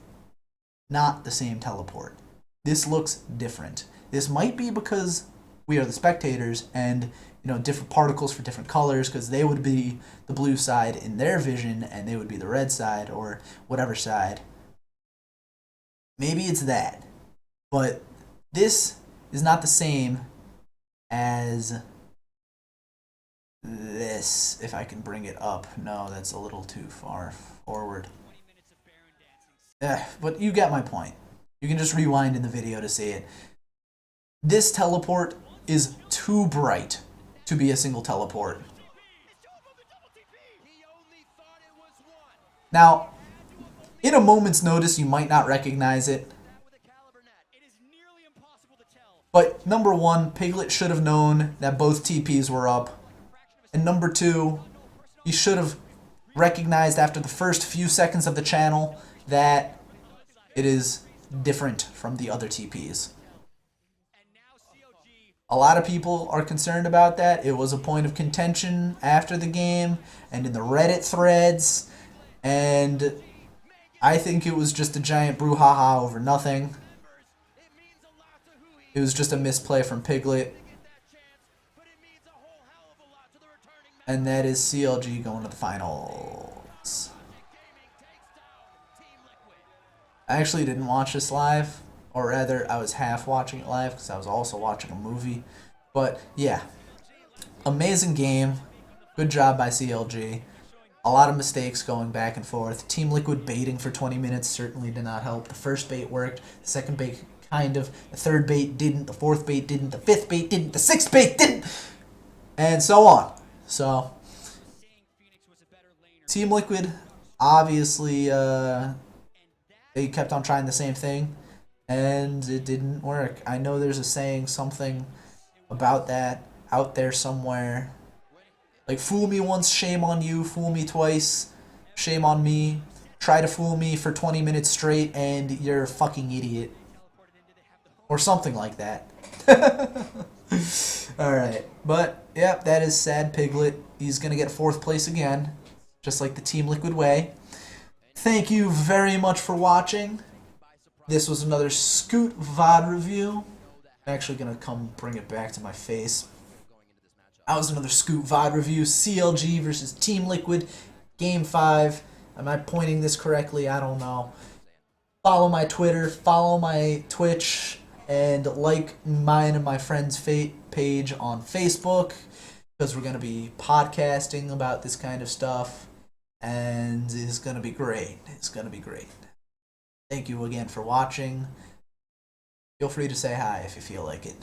not the same teleport. This looks different. This might be because we are the spectators and, you know, different particles for different colors, because they would be the blue side in their vision and they would be the red side or whatever side. Maybe it's that. But this is not the same as this, if I can bring it up. No, that's a little too far forward. But you get my point. You can just rewind in the video to see it. This teleport is too bright to be a single teleport. Now, in a moment's notice, you might not recognize it, But number one, Piglet should have known that both TPs were up. And number two, he should have recognized after the first few seconds of the channel that it is different from the other TPs. A lot of people are concerned about that. It was a point of contention after the game and in the Reddit threads. And I think it was just a giant brouhaha over nothing. It was just a misplay from Piglet. And that is CLG going to the finals. I actually didn't watch this live. Or rather, I was half watching it live because I was also watching a movie. But yeah, amazing game. Good job by CLG. A lot of mistakes going back and forth. Team Liquid baiting for 20 minutes certainly did not help. The first bait worked. The second bait kind of. The third bait didn't. The fourth bait didn't. The fifth bait didn't. The sixth bait didn't. And so on. So, Team Liquid, obviously, they kept on trying the same thing. And it didn't work. I know there's a saying, something about that out there somewhere. Like, fool me once, shame on you. Fool me twice, shame on me. Try to fool me for 20 minutes straight, and you're a fucking idiot. Or something like that. Alright. But, yep, that is sad Piglet. He's going to get 4th place again. Just like the Team Liquid way. Thank you very much for watching. This was another Scoot VOD review. I'm actually going to come bring it back to my face. That was another Scoot VOD review. CLG versus Team Liquid. Game 5. Am I pointing this correctly? I don't know. Follow my Twitter. Follow my Twitch. And like mine and my friend's page on Facebook. Because we're going to be podcasting about this kind of stuff. And it's going to be great. It's going to be great. Thank you again for watching. Feel free to say hi if you feel like it.